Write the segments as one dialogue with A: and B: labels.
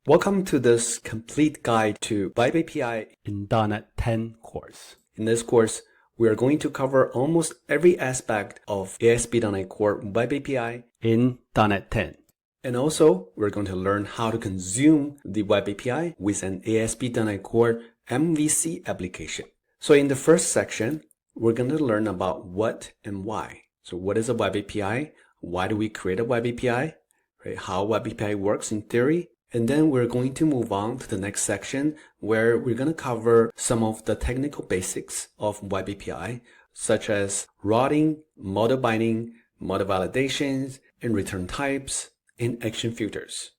A: Welcome to this complete guide to Web API in .NET 10 course. In this course, we are going to cover almost every aspect of ASP.NET Core Web API in .NET 10. And also, we're going to learn how to consume the Web API with an ASP.NET Core MVC application. So in the first section, we're going to learn about what and why. So what is a Web API? Why do we create a Web API? Right? How Web API works in theory? And then we're going to move on to the next section where we're going to cover some of the technical basics of Web API, such as routing, model binding, model validations, and return types, and action filters.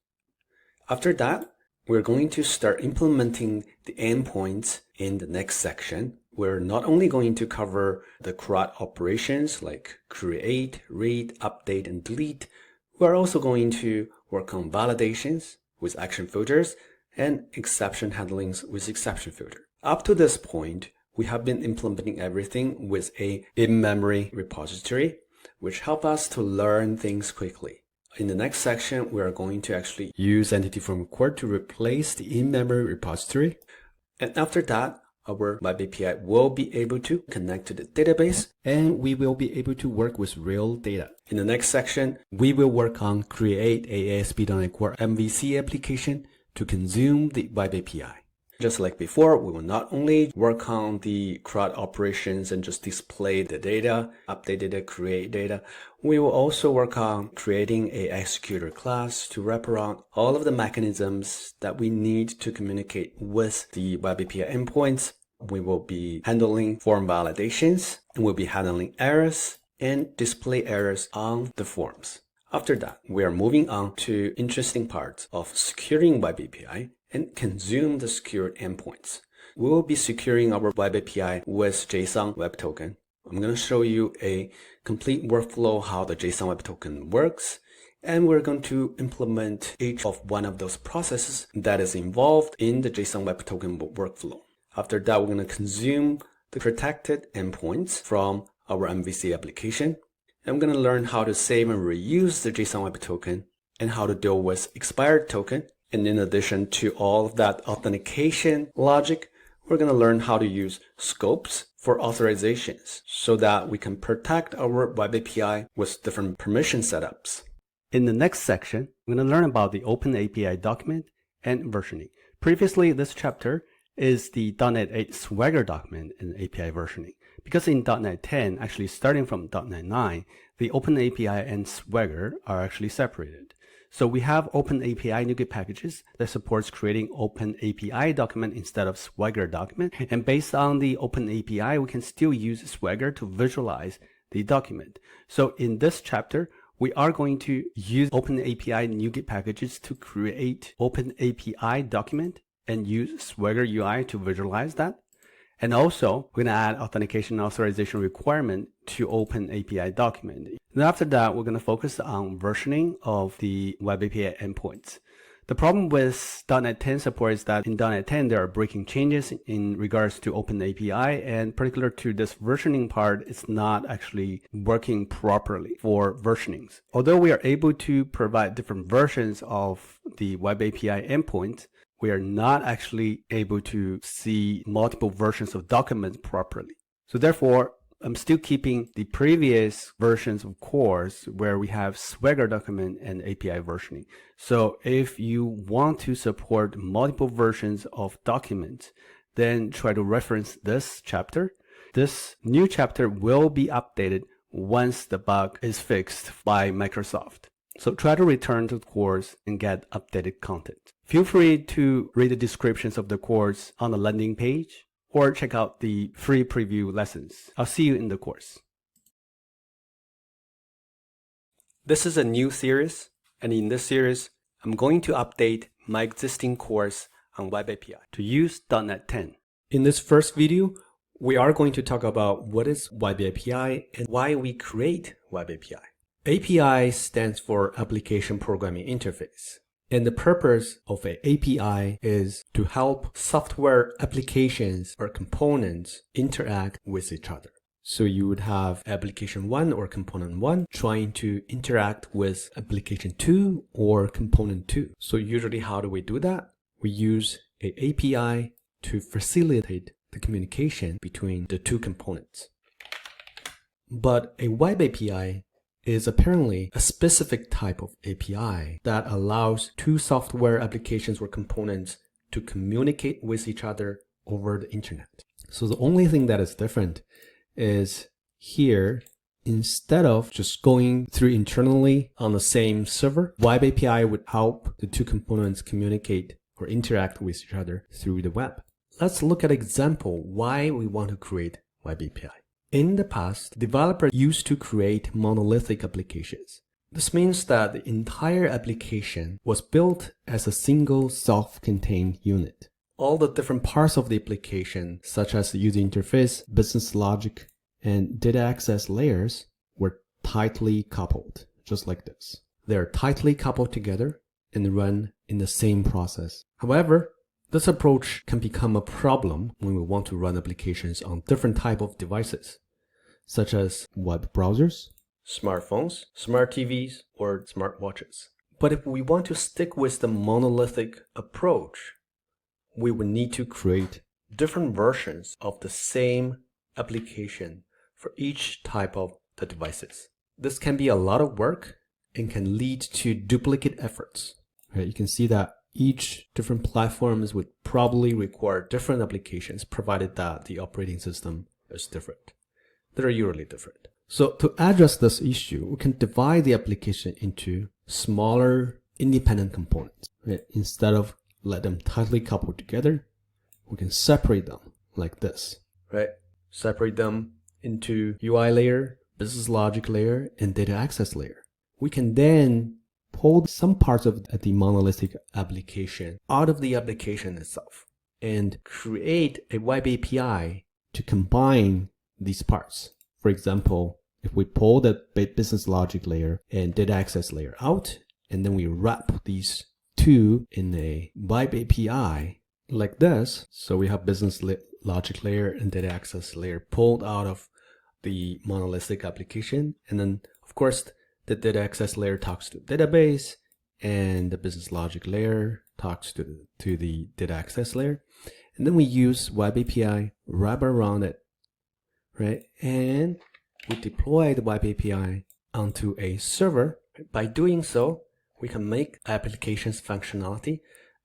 A: After that, we're going to start implementing the endpoints in the next section. We're not only going to cover the CRUD operations like create, read, update, and delete, we're also going to work on validations with action filters and exception handlings with exception filter. Up to this point, we have been implementing everything with a in-memory repository, which help us to learn things quickly. In the next section, we are going to actually use Entity Framework Core to replace the in-memory repository. And after that, our Web API will be able to connect to the database, and we will be able to work with real data. In the next section, we will work on create a ASP.NET Core MVC application to consume the Web API. Just like before, we will not only work on the CRUD operations and just display the data, update data, create data, we will also work on creating a executor class to wrap around all of the mechanisms that we need to communicate with the Web API endpoints. We will be handling form validations, and we'll be handling errors and display errors on the forms. After that, we are moving on to interesting parts of securing Web API and consume the secured endpoints. We will be securing our Web API with JSON Web Token. I'm going to show you a complete workflow how the JSON Web Token works, and we're going to implement each of one of those processes that is involved in the JSON Web Token workflow. After that, we're going to consume the protected endpoints from our MVC application. I'm going to learn how to save and reuse the JSON Web Token and how to deal with expired token. And in addition to all of that authentication logic, we're going to learn how to use scopes for authorizations so that we can protect our Web API with different permission setups. In the next section, we're going to learn about the Open API document and versioning. Previously, this chapter is the .NET 8 Swagger document and API versioning. Because in .NET 10, actually starting from .NET 9, the Open API and Swagger are actually separated. So we have Open API NuGet packages that supports creating Open API document instead of Swagger document. And based on the Open API, we can still use Swagger to visualize the document. So in this chapter, we are going to use Open API NuGet packages to create Open API document and use Swagger UI to visualize that. And also, we're going to add authentication and authorization requirement to Open API document. And after that, we're going to focus on versioning of the Web API endpoints. The problem with .NET 10 support is that in .NET 10, there are breaking changes in regards to Open API, and particular to this versioning part, it's not actually working properly for versionings. Although we are able to provide different versions of the Web API endpoints, we are not actually able to see multiple versions of documents properly. So therefore, I'm still keeping the previous versions of course where we have Swagger document and API versioning. So if you want to support multiple versions of documents, then try to reference this chapter. This new chapter will be updated once the bug is fixed by Microsoft. So try to return to the course and get updated content. Feel free to read the descriptions of the course on the landing page or check out the free preview lessons. I'll see you in the course. This is a new series, and in this series, I'm going to update my existing course on Web API to use .NET 10. In this first video, we are going to talk about what is Web API and why we create Web API. API stands for Application Programming Interface. And the purpose of an API is to help software applications or components interact with each other. So you would have application 1 or component 1 trying to interact with application 2 or component 2. So usually how do we do that? We use an API to facilitate the communication between the two components. But a web API is apparently a specific type of API that allows two software applications or components to communicate with each other over the internet. So the only thing that is different is here, instead of just going through internally on the same server, web API would help the two components communicate or interact with each other through the web. Let's look at an example why we want to create web API. In the past, developers used to create monolithic applications. This means that the entire application was built as a single self-contained unit. All the different parts of the application, such as the user interface, business logic, and data access layers, were tightly coupled, just like this. They are tightly coupled together and run in the same process. However, this approach can become a problem when we want to run applications on different types of devices, such as web browsers, smartphones, smart TVs, or smartwatches. But if we want to stick with the monolithic approach, we would need to create different versions of the same application for each type of the devices. This can be a lot of work and can lead to duplicate efforts. Right? You can see that each different platforms would probably require different applications, provided that the operating system is different. They're usually different. So to address this issue, we can divide the application into smaller independent components. Right? Instead of let them tightly coupled together, we can separate them like this. Right? Separate them into UI layer, business logic layer, and data access layer. We can then pull some parts of the monolithic application out of the application itself and create a web API to combine these parts. For example, if we pull the business logic layer and data access layer out, and then we wrap these two in a web API like this, so we have business logic layer and data access layer pulled out of the monolithic application, and then of course the data access layer talks to the database, and the business logic layer talks to the data access layer. And then we use web API, wrap around it, right? And we deploy the web API onto a server. By doing so, we can make applications functionality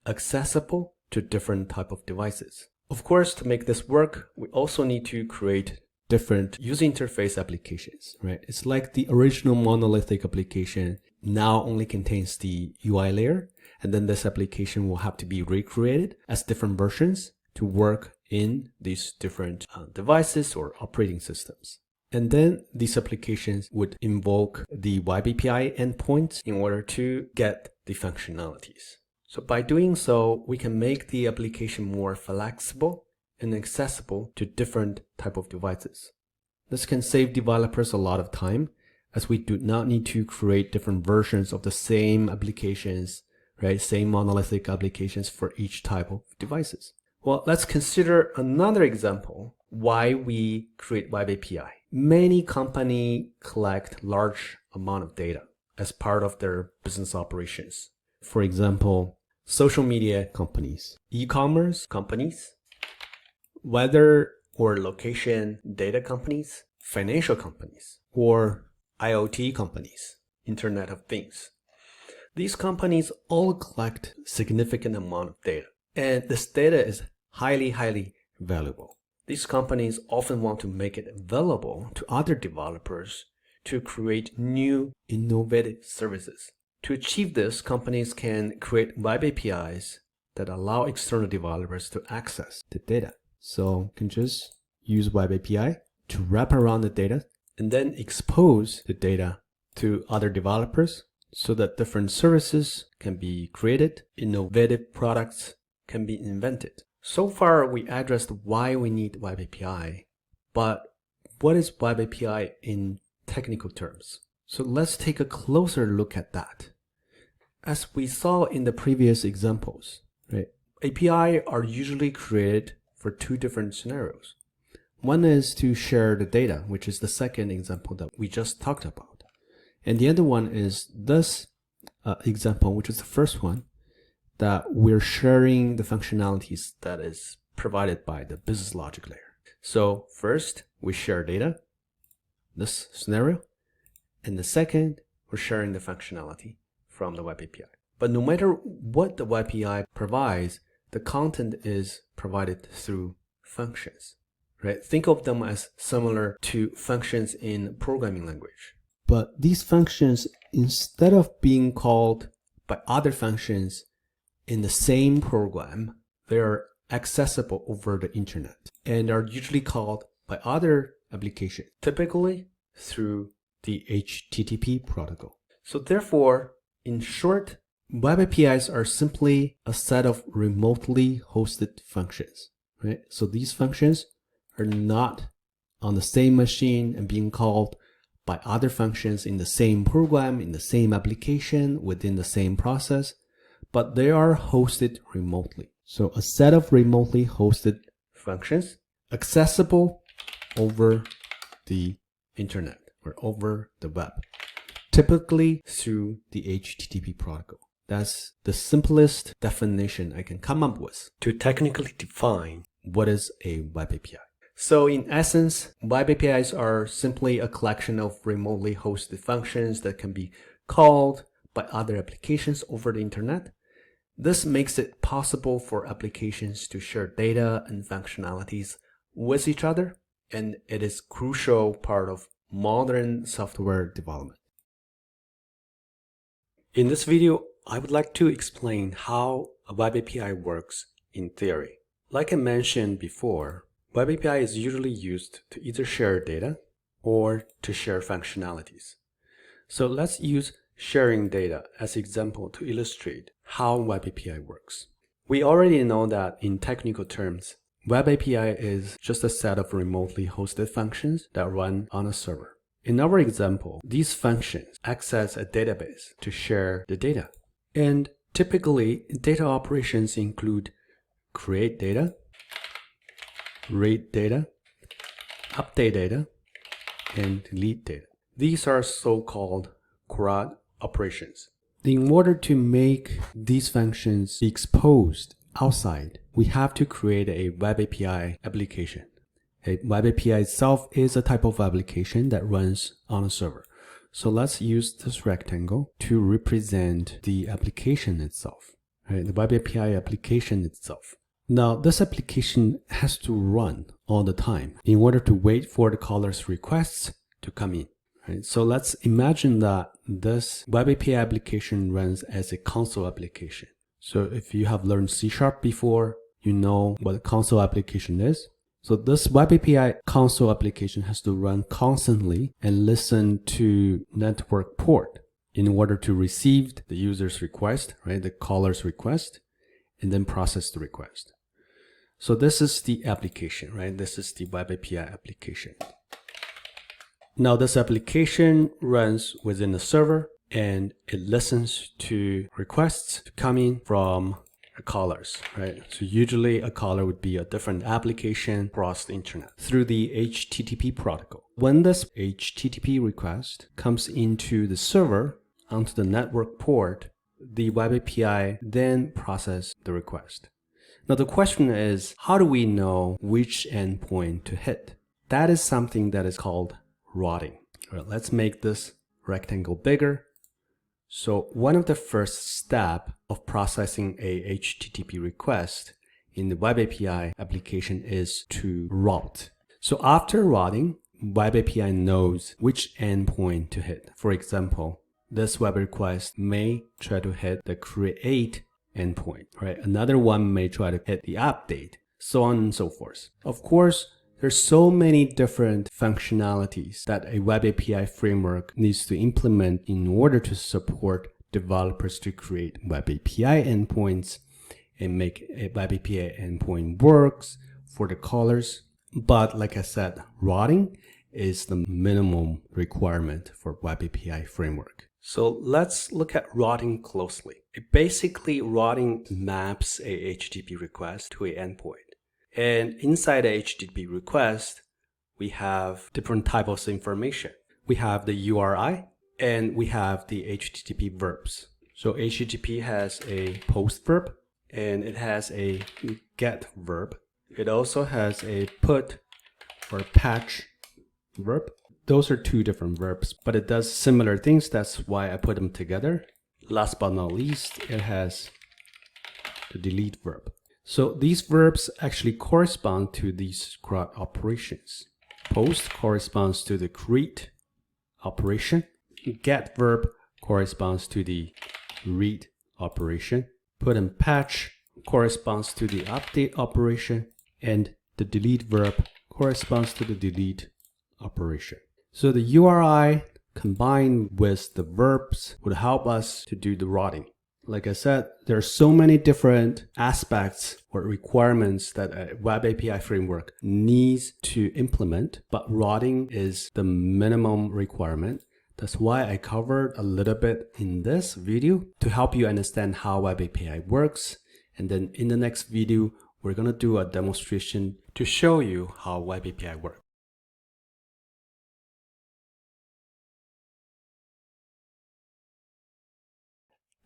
A: accessible to different type of devices. Of course, to make this work, we also need to create different user interface applications, right? It's like the original monolithic application now only contains the UI layer, and then this application will have to be recreated as different versions to work in these different devices or operating systems. And then these applications would invoke the web API endpoints in order to get the functionalities. So by doing so, we can make the application more flexible and accessible to different type of devices. This can save developers a lot of time, as we do not need to create different versions of the same applications, right? Same monolithic applications for each type of devices. Well, let's consider another example why we create web API. Many companies collect large amount of data as part of their business operations. For example, social media companies, e-commerce companies, weather or location data companies, financial companies, or IoT companies, Internet of Things. These companies all collect significant amount of data, and this data is highly valuable. These companies often want to make it available to other developers to create new innovative services. To achieve this, companies can create web APIs that allow external developers to access the data. So you can just use web API to wrap around the data and then expose the data to other developers so that different services can be created, innovative products can be invented. So far, we addressed why we need web API, but what is web API in technical terms? So let's take a closer look at that. As we saw in the previous examples, right? API are usually created for two different scenarios. One is to share the data, which is the second example that we just talked about. And the other one is this example, which is the first one, that we're sharing the functionalities that is provided by the business logic layer. So first, we share data, this scenario, and the second, we're sharing the functionality from the Web API. But no matter what the Web API provides, the content is provided through functions, right? Think of them as similar to functions in programming language. But these functions, instead of being called by other functions in the same program, they are accessible over the internet and are usually called by other applications, typically through the HTTP protocol. So therefore, in short, Web APIs are simply a set of remotely hosted functions, right? So these functions are not on the same machine and being called by other functions in the same program, in the same application, within the same process, but they are hosted remotely. So a set of remotely hosted functions accessible over the internet or over the web, typically through the HTTP protocol. That's the simplest definition I can come up with to technically define what is a Web API. So in essence, Web APIs are simply a collection of remotely hosted functions that can be called by other applications over the internet. This makes it possible for applications to share data and functionalities with each other, and it is a crucial part of modern software development. In this video, I would like to explain how a Web API works in theory. Like I mentioned before, Web API is usually used to either share data or to share functionalities. So let's use sharing data as an example to illustrate how Web API works. We already know that in technical terms, Web API is just a set of remotely hosted functions that run on a server. In our example, these functions access a database to share the data. And typically, data operations include create data, read data, update data, and delete data. These are so-called CRUD operations. In order to make these functions be exposed outside, we have to create a Web API application. A Web API itself is a type of application that runs on a server. So let's use this rectangle to represent the application itself, right? The Web API application itself. Now, this application has to run all the time in order to wait for the caller's requests to come in, right? So let's imagine that this Web API application runs as a console application. So if you have learned C# before, you know what a console application is. So this Web API console application has to run constantly and listen to network port in order to receive the user's request, right? The caller's request, and then process the request. So this is the application, right? This is the Web API application. Now this application runs within the server and it listens to requests to come in from callers, right? So usually a caller would be a different application across the internet through the HTTP protocol. When this HTTP request comes into the server onto the network port, the Web API then processes the request. Now the question is, how do we know which endpoint to hit? That is something that is called routing. All right, let's make this rectangle bigger. So one of the first steps of processing a HTTP request in the Web API application is to route. So after routing, Web API knows which endpoint to hit. For example, this web request may try to hit the create endpoint, right? Another one may try to hit the update, so on and so forth. Of course, there's so many different functionalities that a Web API framework needs to implement in order to support developers to create Web API endpoints and make a Web API endpoint works for the callers. But like I said, routing is the minimum requirement for Web API framework. So let's look at routing closely. Basically, routing maps a HTTP request to an endpoint. And inside a HTTP request, we have different types of information. We have the URI and we have the HTTP verbs. So HTTP has a post verb and it has a get verb. It also has a put or patch verb. Those are two different verbs, but it does similar things. That's why I put them together. Last but not least, it has the delete verb. So these verbs actually correspond to these CRUD operations. Post corresponds to the create operation. Get verb corresponds to the read operation. Put and patch corresponds to the update operation. And the delete verb corresponds to the delete operation. So the URI combined with the verbs would help us to do the routing. Like I said, there are so many different aspects or requirements that a web API framework needs to implement, but routing is the minimum requirement. That's why I covered a little bit in this video to help you understand how web API works. And then in the next video, we're going to do a demonstration to show you how web API works.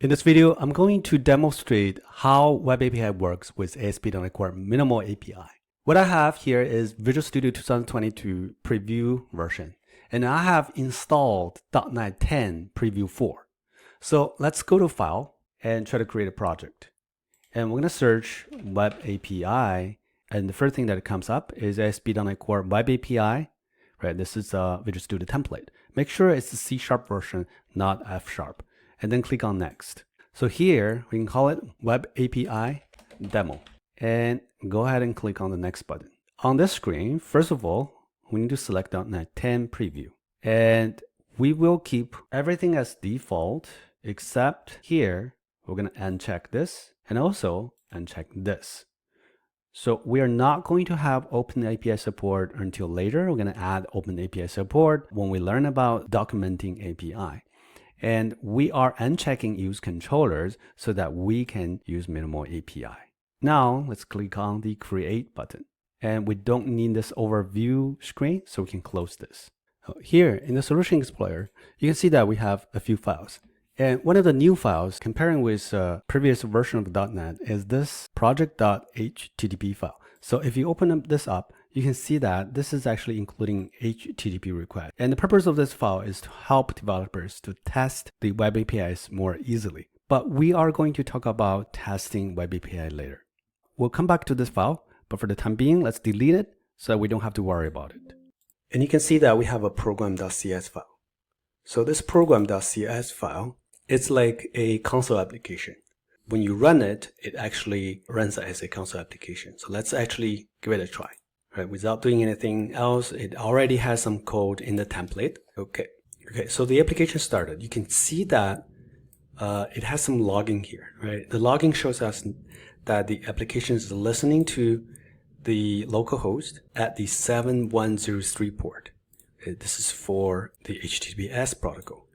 A: In this video, I'm going to demonstrate how Web API works with ASP.NET Core Minimal API. What I have here is Visual Studio 2022 preview version, and I have installed .NET 10 preview 4. So let's go to File and try to create a project. And we're going to search Web API, and the first thing that comes up is ASP.NET Core Web API. Right, this is a Visual Studio template. Make sure it's the C# version, not F#. And then click on Next. So here, we can call it Web API Demo. And go ahead and click on the Next button. On this screen, first of all, we need to select .NET 10 Preview. And we will keep everything as default, except here, we're going to uncheck this and also uncheck this. So we are not going to have Open API support until later. We're going to add Open API support when we learn about documenting API. And we are unchecking use controllers so that we can use minimal API. Now let's click on the Create button. And we don't need this overview screen, so we can close this. Here in the Solution Explorer, you can see that we have a few files. And one of the new files, comparing with previous version of .NET, is this project.http file. So if you open this up, you can see that this is actually including HTTP request. And the purpose of this file is to help developers to test the web APIs more easily. But we are going to talk about testing web API later. We'll come back to this file, but for the time being, let's delete it so that we don't have to worry about it. And you can see that we have a program.cs file. So this program.cs file, it's like a console application. When you run it, it actually runs as a console application. So let's actually give it a try. Right, without doing anything else, it already has some code in the template. Okay, so the application started. You can see that it has some logging here, right? The logging shows us that the application is listening to the localhost at the 7103 port. Okay, this is for the HTTPS protocol.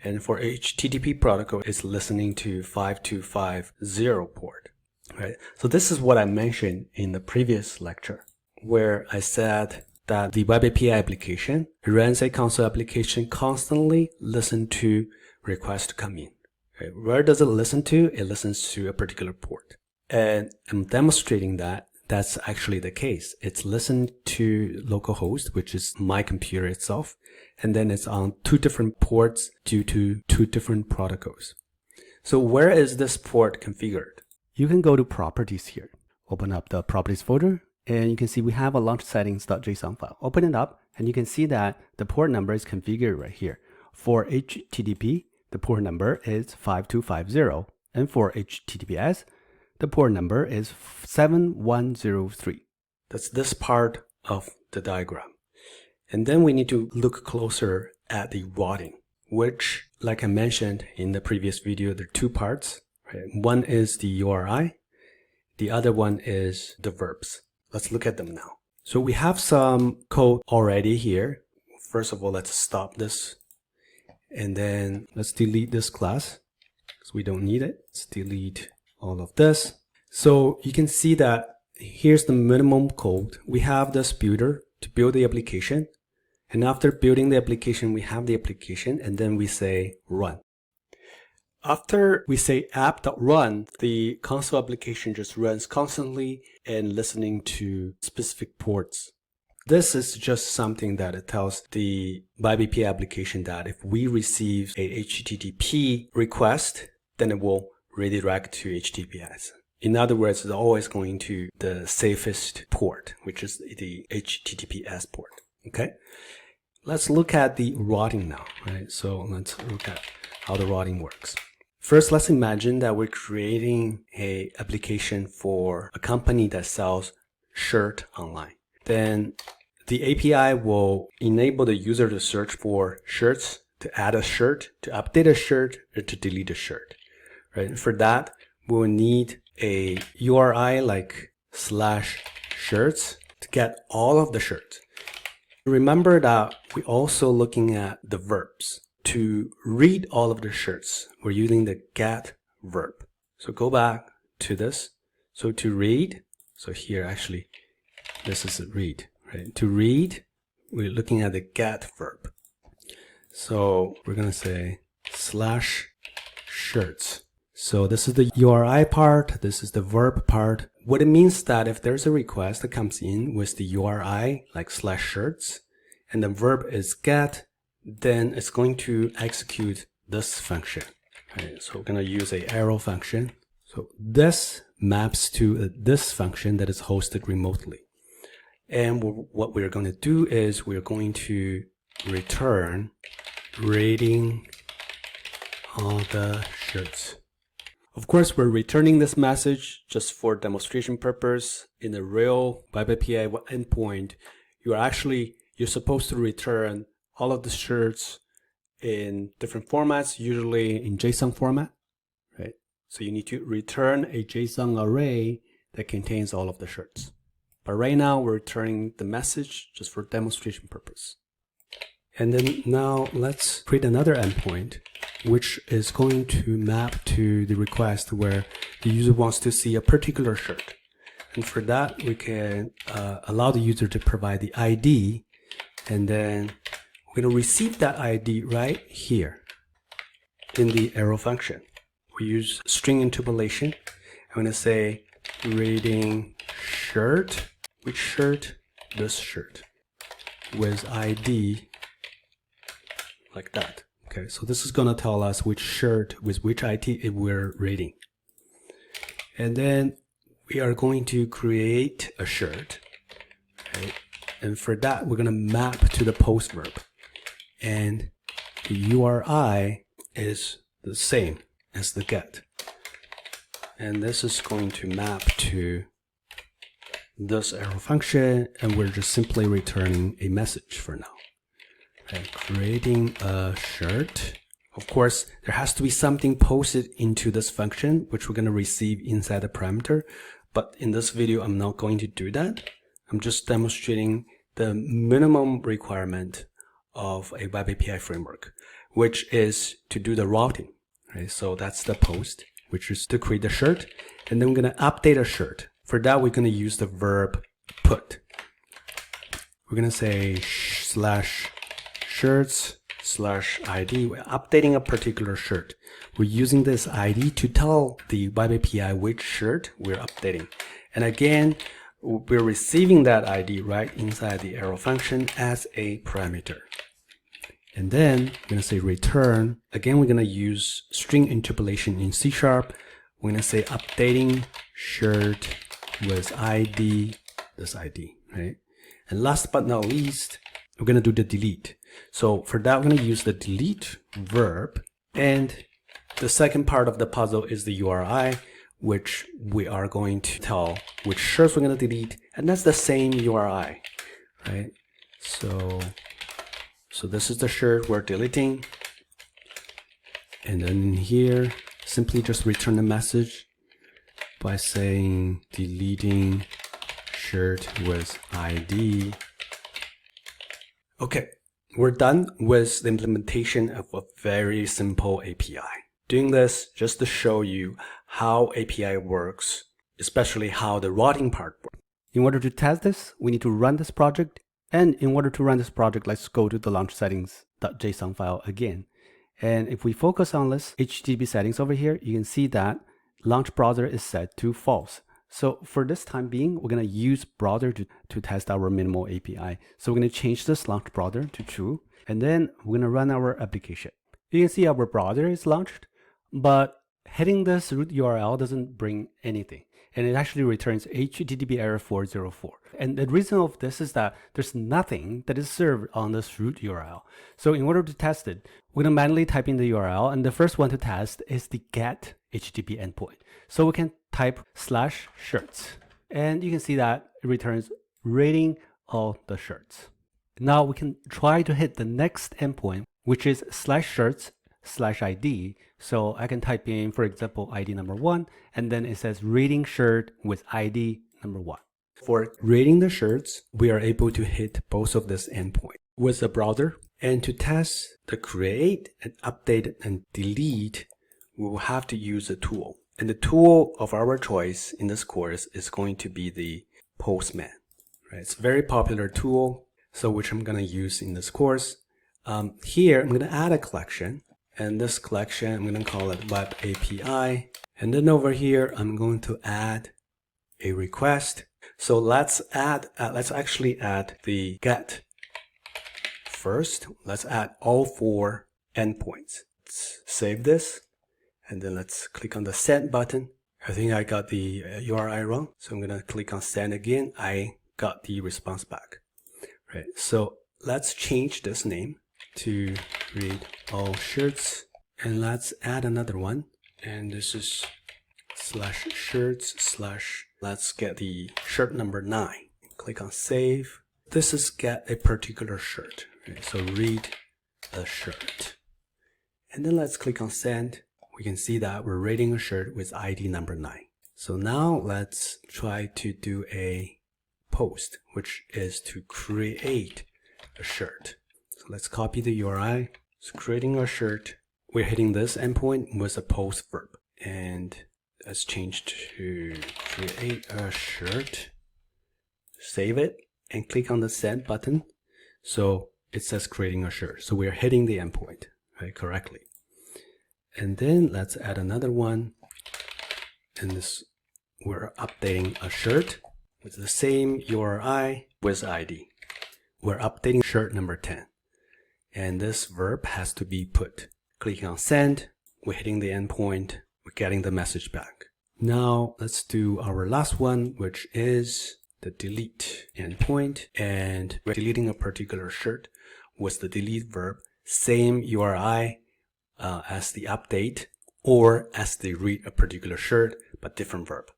A: And for HTTP protocol, it's listening to 5250 port, right? So this is what I mentioned in the previous lecture, where I said that the web API application runs a console application constantly listen to requests to come in. Okay. Where does it listen to? It listens to a particular port. And I'm demonstrating that that's actually the case. It's listened to localhost, which is my computer itself, and then it's on two different ports due to two different protocols. So where is this port configured? You can go to Properties here. Open up the Properties folder, and you can see we have a launch settings.json file. Open it up, and you can see that the port number is configured right here. For HTTP, the port number is 5250, and for HTTPS, the port number is 7103. That's this part of the diagram. And then we need to look closer at the routing, which, like I mentioned in the previous video, there are two parts. Right? One is the URI. The other one is the verbs. Let's look at them now. So we have some code already here. First of all, let's stop this. And then let's delete this class because we don't need it. Let's delete all of this. So you can see that here's the minimum code. We have this builder to build the application. And after building the application, we have the application, and then we say run. After we say app.run, the console application just runs constantly and listening to specific ports. This is just something that it tells the BiBPI application that if we receive a HTTP request, then it will redirect to HTTPS. In other words, it's always going to the safest port, which is the HTTPS port. Okay, let's look at the routing now, right? So let's look at how the routing works. First, let's imagine that we're creating an application for a company that sells shirt online. Then the API will enable the user to search for shirts, to add a shirt, to update a shirt, or to delete a shirt. Right? For that, we'll need a URI like /shirts to get all of the shirts. Remember that we're also looking at the verbs. To read all of the shirts, we're using the get verb. So go back to this. So to read, so here actually, this is a read, right? To read, we're looking at the get verb. So we're going to say /shirts. So this is the URI part, this is the verb part. What it means that if there's a request that comes in with the URI, like /shirts, and the verb is get, then it's going to execute this function. Right? So we're going to use a arrow function. So this maps to this function that is hosted remotely. And what we're going to do is we're going to return rating all the shirts. Of course, we're returning this message just for demonstration purpose. In the real BiBPI endpoint, you're supposed to return all of the shirts in different formats, usually in JSON format, right? So you need to return a JSON array that contains all of the shirts. But right now, we're returning the message just for demonstration purpose. And then now let's create another endpoint, which is going to map to the request where the user wants to see a particular shirt. And for that, we can allow the user to provide the ID, and then we're going to receive that ID right here in the arrow function. We use string interpolation. I'm going to say rating shirt, which shirt? This shirt, with ID like that. Okay, so this is going to tell us which shirt with which ID we're rating. And then we are going to create a shirt. Okay? And for that, we're going to map to the post verb. And the URI is the same as the get. And this is going to map to this arrow function, and we're just simply returning a message for now. Okay, creating a shirt. Of course, there has to be something posted into this function, which we're going to receive inside the parameter. But in this video, I'm not going to do that. I'm just demonstrating the minimum requirement of a BiBPI framework, which is to do the routing. Right? So that's the post, which is to create the shirt. And then we're going to update a shirt. For that, we're going to use the verb put. We're going to say /shirts/ID. We're updating a particular shirt. We're using this ID to tell the BiBPI which shirt we're updating. And again, we're receiving that ID right inside the arrow function as a parameter. And then we're going to say return. Again, we're going to use string interpolation in C#. We're going to say updating shirt with ID, this ID, right? And last but not least, we're going to do the delete. So for that, we're going to use the delete verb. And the second part of the puzzle is the URI, which we are going to tell which shirts we're going to delete. And that's the same URI, right? So this is the shirt we're deleting. And then here, simply just return the message by saying deleting shirt with ID. Okay, we're done with the implementation of a very simple API. Doing this just to show you how API works, especially how the routing part works. In order to test this, we need to run this project And in order to run this project, let's go to the launch settings.json file again. And if we focus on this HTTP settings over here, you can see that launch browser is set to false. So for this time being, we're going to use browser to test our minimal API. So we're going to change this launch browser to true, and then we're going to run our application. You can see our browser is launched, but hitting this root URL doesn't bring anything. And it actually returns HTTP error 404. And the reason of this is that there's nothing that is served on this root URL. So in order to test it, we're going to manually type in the URL, and the first one to test is the get HTTP endpoint. So we can type /shirts, and you can see that it returns rating all the shirts. Now we can try to hit the next endpoint, which is /shirts/ID. So I can type in, for example, ID number 1, and then it says rating shirt with ID number 1. For rating the shirts, we are able to hit both of this endpoint with the browser. And to test the create and update and delete, we will have to use a tool. And the tool of our choice in this course is going to be the Postman. Right? It's a very popular tool, so which I'm going to use in this course. Here, I'm going to add a collection. And this collection, I'm going to call it Web API. And then over here, I'm going to add a request. So let's actually add the get first. Let's add all 4 endpoints. Let's save this. And then let's click on the send button. I think I got the URI wrong. So I'm going to click on send again. I got the response back. Right. So let's change this name to read all shirts, and let's add another one, and this is /shirts/ let's get the shirt number 9. Click on save. This is get a particular shirt. Okay, so read a shirt, and then let's click on send. We can see that we're rating a shirt with ID number 9. So now let's try to do a post, which is to create a shirt. So let's copy the URI. So creating a shirt, we're hitting this endpoint with a post verb. And let's change to create a shirt. Save it and click on the send button. So it says creating a shirt. So we're hitting the endpoint, right, correctly. And then let's add another one. And this, we're updating a shirt with the same URI with ID. We're updating shirt number 10. And this verb has to be put. Clicking on send, we're hitting the endpoint, we're getting the message back. Now let's do our last one, which is the delete endpoint. And we're deleting a particular shirt with the delete verb, same URI as the update, or as the read a particular shirt, but different verb.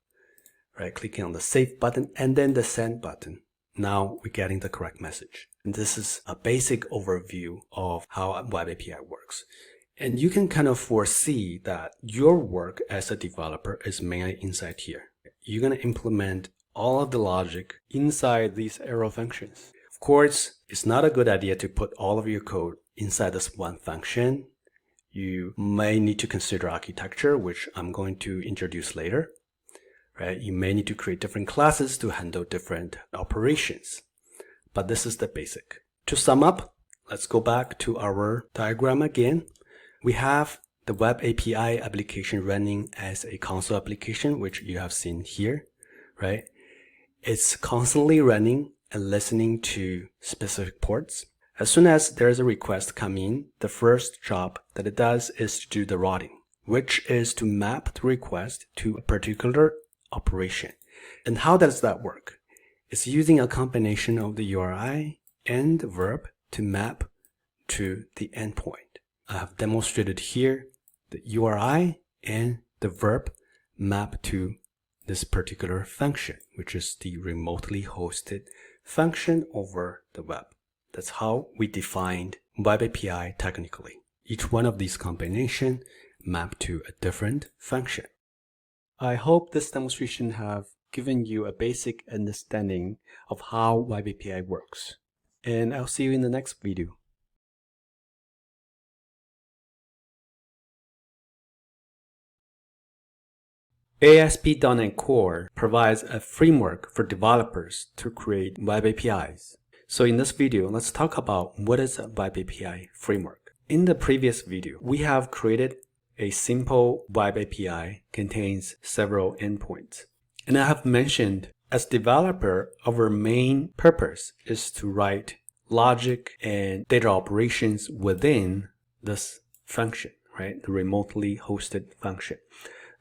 A: Right, clicking on the save button and then the send button. Now we're getting the correct message. And this is a basic overview of how a web API works. And you can kind of foresee that your work as a developer is mainly inside here. You're going to implement all of the logic inside these arrow functions. Of course, it's not a good idea to put all of your code inside this one function. You may need to consider architecture, which I'm going to introduce later. Right? You may need to create different classes to handle different operations. But this is the basic. To sum up, let's go back to our diagram again. We have the web API application running as a console application, which you have seen here, right? It's constantly running and listening to specific ports. As soon as there's a request come in, the first job that it does is to do the routing, which is to map the request to a particular operation. And how does that work? It's using a combination of the URI and the verb to map to the endpoint. I have demonstrated here the URI and the verb map to this particular function, which is the remotely hosted function over the web. That's how we defined web API technically. Each one of these combinations map to a different function. I hope this demonstration have given you a basic understanding of how web API works. And I'll see you in the next video. ASP.NET Core provides a framework for developers to create web APIs. So in this video, let's talk about what is a Web API framework. In the previous video, we have created a simple Web API contains several endpoints. And I have mentioned as developer, our main purpose is to write logic and data operations within this function, right? The remotely hosted function.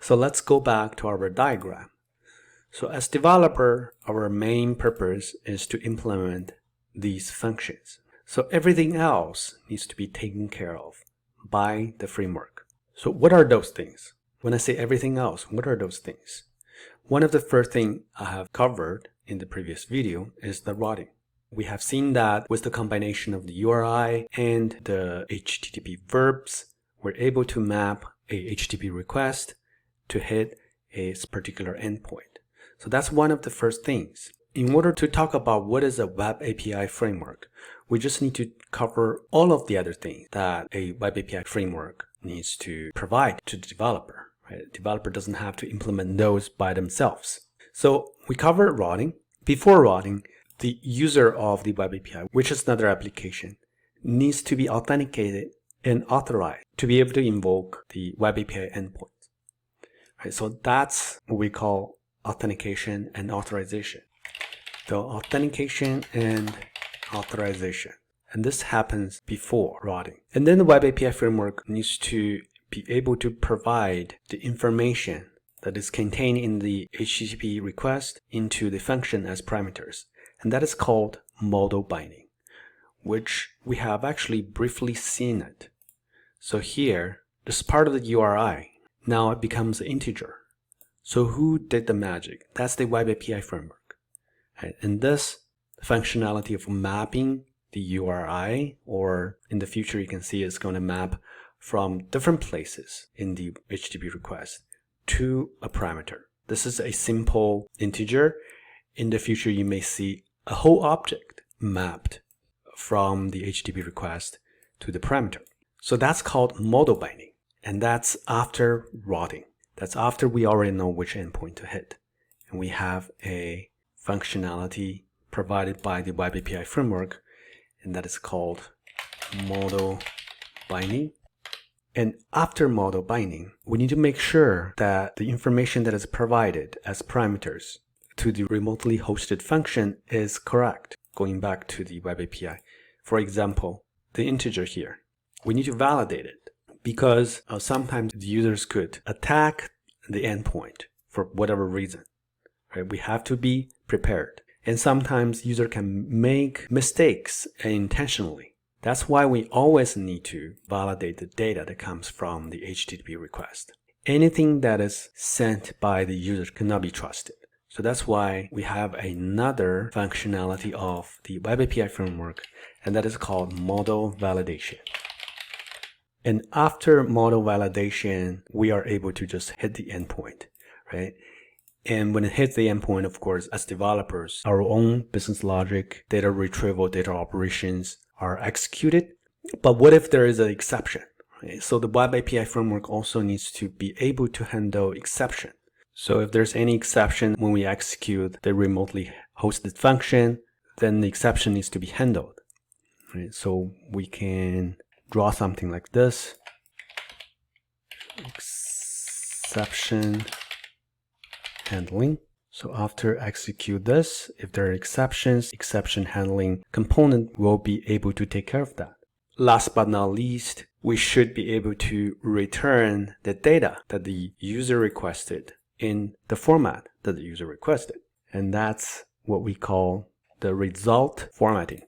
A: So let's go back to our diagram. So as developer, our main purpose is to implement these functions. So everything else needs to be taken care of by the framework. So what are those things? When I say everything else, what are those things? One of the first things I have covered in the previous video is the routing. We have seen that with the combination of the URI and the HTTP verbs, we're able to map a HTTP request to hit a particular endpoint. So that's one of the first things. In order to talk about what is a Web API framework, we just need to cover all of the other things that a Web API framework needs to provide to the developer. Right? The developer doesn't have to implement those by themselves. So we covered routing. Before routing, the user of the Web API, which is another application, needs to be authenticated and authorized to be able to invoke the Web API endpoint. Right? So that's what we call authentication and authorization. The authentication and authorization. And this happens before routing. And then the Web API framework needs to be able to provide the information that is contained in the HTTP request into the function as parameters. And that is called model binding, which we have actually briefly seen it. So here, this part of the URI, now it becomes an integer. So who did the magic? That's the Web API framework. Right? And this functionality of mapping the URI, or in the future you can see it's going to map from different places in the HTTP request to a parameter. This is a simple integer. In the future, you may see a whole object mapped from the HTTP request to the parameter. So that's called model binding. And that's after routing. That's after we already know which endpoint to hit. And we have a functionality provided by the Web API framework, and that is called model binding. And after model binding, we need to make sure that the information that is provided as parameters to the remotely hosted function is correct, going back to the Web API. For example, the integer here, we need to validate it because sometimes the users could attack the endpoint for whatever reason. Right? We have to be prepared. And sometimes user can make mistakes intentionally. That's why we always need to validate the data that comes from the HTTP request. Anything that is sent by the user cannot be trusted. So that's why we have another functionality of the Web API framework, and that is called model validation. And after model validation, we are able to just hit the endpoint, right? And when it hits the endpoint, of course, as developers, our own business logic, data retrieval, data operations are executed. But what if there is an exception? Right? So the Web API framework also needs to be able to handle exception. So if there's any exception when we execute the remotely hosted function, then the exception needs to be handled. Right? So we can draw something like this. Exception handling. So after execute this, if there are exceptions, exception handling component will be able to take care of that. Last but not least, we should be able to return the data that the user requested in the format that the user requested. And that's what we call the result formatting.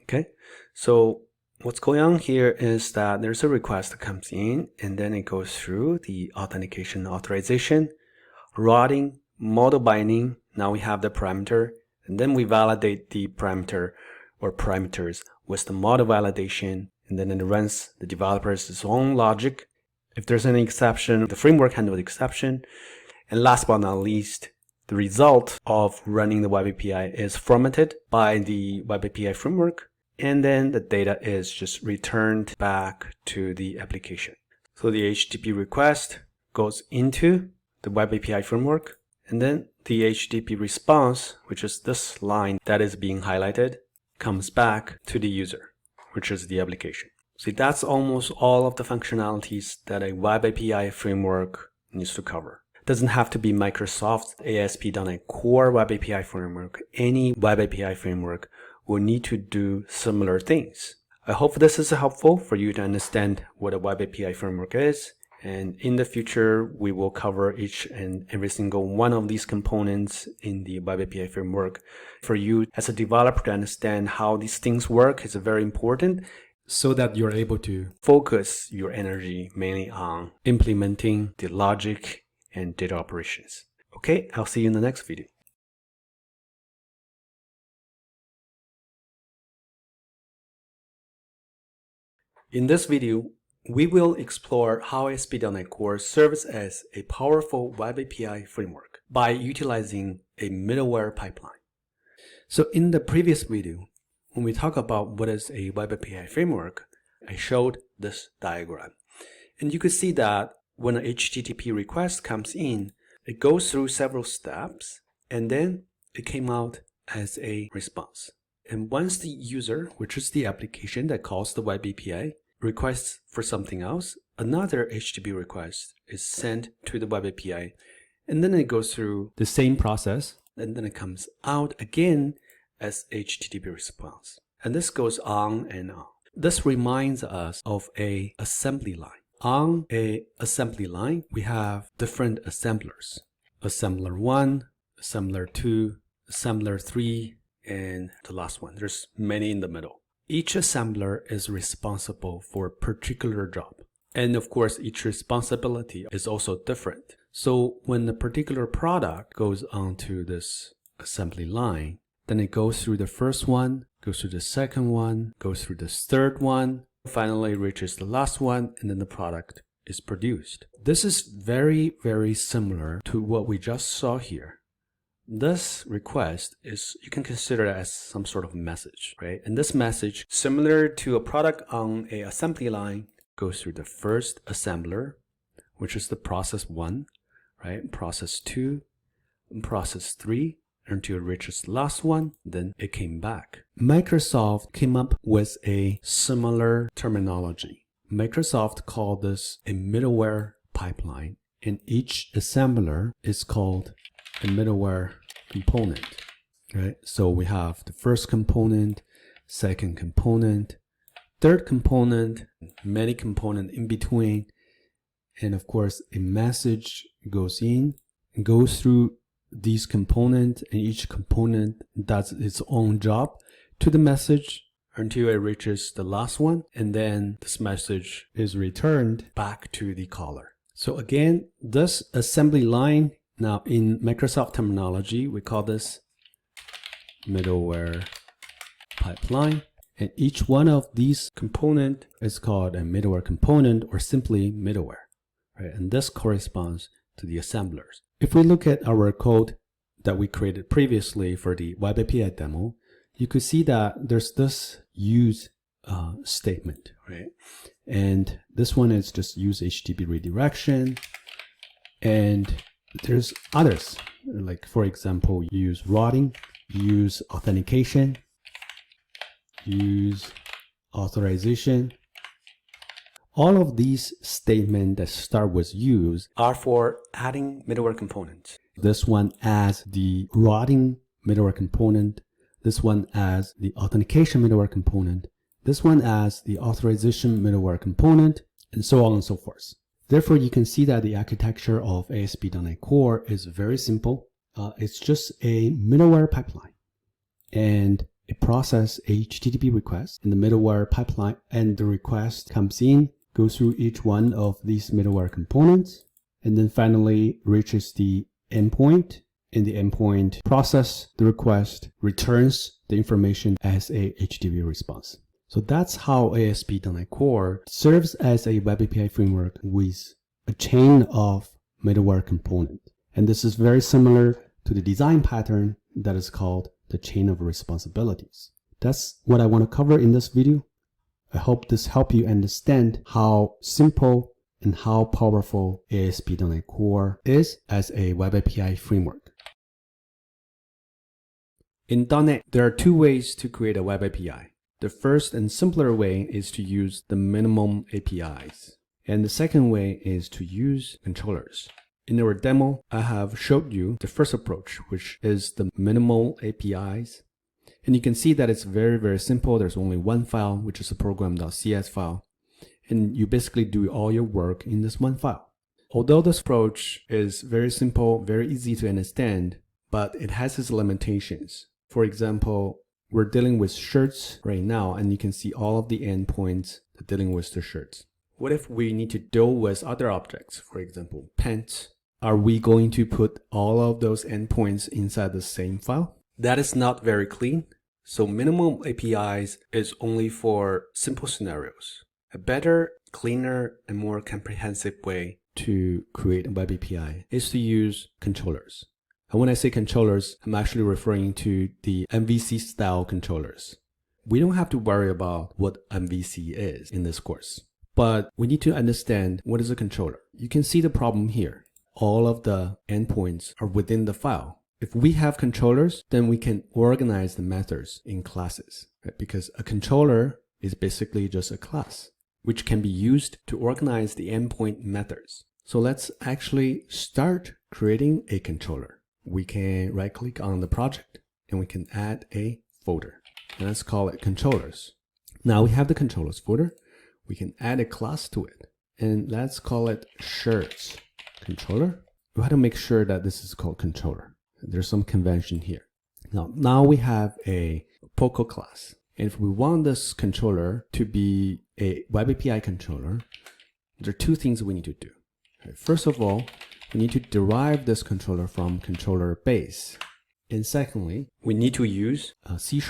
A: Okay, so what's going on here is that there's a request that comes in, and then it goes through the authentication authorization, routing, model binding. Now we have the parameter, and then we validate the parameter or parameters with the model validation, and then it runs the developer's own logic. If there's any exception, the framework handles the exception. And last but not least, the result of running the Web API is formatted by the Web API framework, and then the data is just returned back to the application. So the HTTP request goes into the Web API framework, And then the HTTP response, which is this line that is being highlighted, comes back to the user, which is the application. See, that's almost all of the functionalities that a Web API framework needs to cover. It doesn't have to be Microsoft's ASP.NET Core Web API framework. Any Web API framework will need to do similar things. I hope this is helpful for you to understand what a Web API framework is. And in the future, we will cover each and every single one of these components in the Web API framework. For you as a developer to understand how these things work is very important, so that you're able to focus your energy mainly on implementing the logic and data operations. Okay, I'll see you in the next video. In this video, we will explore how ASP.NET Core serves as a powerful Web API framework by utilizing a middleware pipeline. So in the previous video, when we talk about what is a Web API framework, I showed this diagram. And you could see that when an HTTP request comes in, it goes through several steps, and then it came out as a response. And once the user, which is the application that calls the Web API, requests for something else, another HTTP request is sent to the Web API, and then it goes through the same process, and then it comes out again as HTTP response. And this goes on and on. This reminds us of an assembly line. On an assembly line, we have different assemblers. Assembler 1, assembler 2, assembler 3, and the last one. There's many in the middle. Each assembler is responsible for a particular job. And of course, each responsibility is also different. So when a particular product goes onto this assembly line, then it goes through the first one, goes through the second one, goes through the third one, finally reaches the last one, and then the product is produced. This is very, very similar to what we just saw here. This request is, you can consider it as some sort of message, right? And this message, similar to a product on an assembly line, goes through the first assembler, which is the process 1, right? Process 2, and process 3, until it reaches the last one, then it came back. Microsoft came up with a similar terminology. Microsoft called this a middleware pipeline, and each assembler is called a middleware component, right? So we have the first component, second component, third component, many components in between, and of course a message goes in and goes through these components, and each component does its own job to the message until it reaches the last one, and then this message is returned back to the caller. So again, this assembly line, now in Microsoft terminology, we call this middleware pipeline, and each one of these components is called a middleware component, or simply middleware, right? And this corresponds to the assemblers. If we look at our code that we created previously for the Web API demo, you could see that there's this use statement, right? And this one is just use HTTP redirection, and there's others, like for example, use routing, use authentication, use authorization. All of these statements that start with use are for adding middleware components. This one adds the routing middleware component. This one adds the authentication middleware component. This one adds the authorization middleware component, and so on and so forth. Therefore, you can see that the architecture of ASP.NET Core is very simple. It's just a middleware pipeline, and it processes a HTTP request in the middleware pipeline, and the request comes in, goes through each one of these middleware components, and then finally reaches the endpoint. In the endpoint process, the request returns the information as a HTTP response. So that's how ASP.NET Core serves as a Web API framework with a chain of middleware components. And this is very similar to the design pattern that is called the chain of responsibilities. That's what I want to cover in this video. I hope this helps you understand how simple and how powerful ASP.NET Core is as a Web API framework. In .NET, there are two ways to create a Web API. The first and simpler way is to use the minimum APIs. And the second way is to use controllers. In our demo, I have showed you the first approach, which is the minimal APIs. And you can see that it's very, very simple. There's only one file, which is a program.cs file. And you basically do all your work in this one file. Although this approach is very simple, very easy to understand, but it has its limitations. For example, we're dealing with shirts right now, and you can see all of the endpoints that dealing with the shirts. What if we need to deal with other objects, for example, pants? Are we going to put all of those endpoints inside the same file? That is not very clean. So minimum APIs is only for simple scenarios. A better, cleaner, and more comprehensive way to create a web API is to use controllers. And when I say controllers, I'm actually referring to the MVC style controllers. We don't have to worry about what MVC is in this course, but we need to understand what is a controller. You can see the problem here. All of the endpoints are within the file. If we have controllers, then we can organize the methods in classes, right? Because a controller is basically just a class, which can be used to organize the endpoint methods. So let's actually start creating a controller. We can right click on the project and we can add a folder. And let's call it controllers. Now we have the controllers folder. We can add a class to it. And let's call it shirts controller. We have to make sure that this is called controller. There's some convention here. Now we have a POCO class. And if we want this controller to be a Web API controller, there are two things we need to do. First of all, we need to derive this controller from controller base. And secondly, we need to use a C#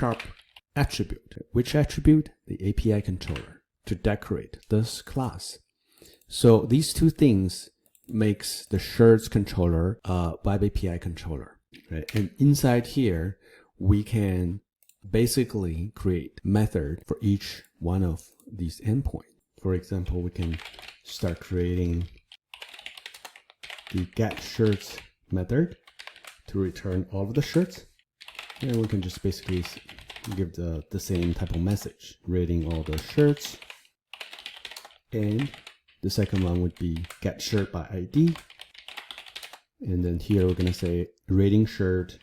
A: attribute. Which attribute? The API controller, to decorate this class. So these two things makes the shirts controller a Web API controller. Right? And inside here, we can basically create method for each one of these endpoints. For example, we can start creating the getShirts method to return all of the shirts. And we can just basically give the same type of message, rating all the shirts. And the second one would be getShirt by ID. And then here we're going to say rating shirt,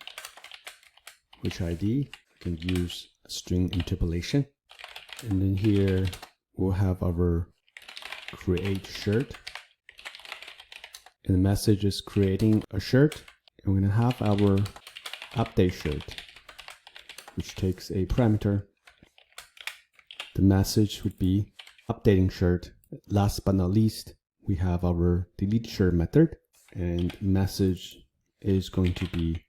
A: which ID. We can use string interpolation. And then here we'll have our create shirt. And the message is creating a shirt. And we're going to have our update shirt, which takes a parameter. The message would be updating shirt. Last but not least, we have our delete shirt method, and message is going to be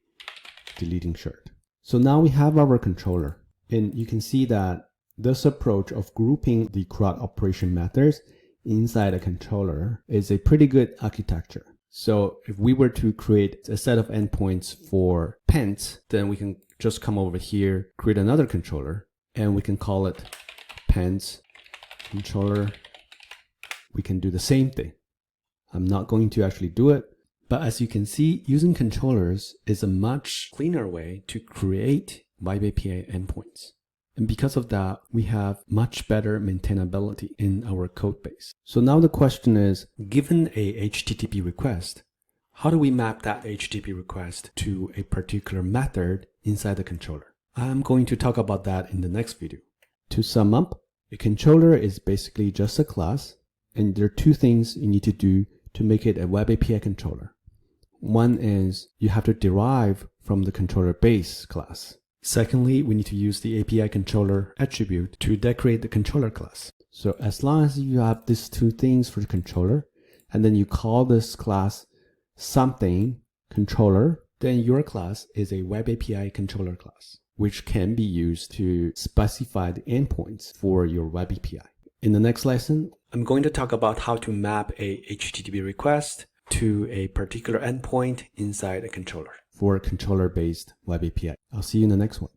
A: deleting shirt. So now we have our controller, and you can see that this approach of grouping the CRUD operation methods inside a controller is a pretty good architecture. So if we were to create a set of endpoints for pants, then we can just come over here, create another controller, and we can call it pants controller. We can do the same thing. I'm not going to actually do it, but as you can see, using controllers is a much cleaner way to create Web API endpoints. And because of that, we have much better maintainability in our code base. So now the question is, given a HTTP request, how do we map that HTTP request to a particular method inside the controller? I'm going to talk about that in the next video. To sum up, a controller is basically just a class, and there are two things you need to do to make it a Web API controller. One is you have to derive from the controller base class. Secondly, we need to use the API controller attribute to decorate the controller class. So as long as you have these two things for the controller, and then you call this class something controller, then your class is a Web API controller class, which can be used to specify the endpoints for your Web API. In the next lesson, I'm going to talk about how to map a HTTP request to a particular endpoint inside a controller for a controller-based Web API. I'll see you in the next one.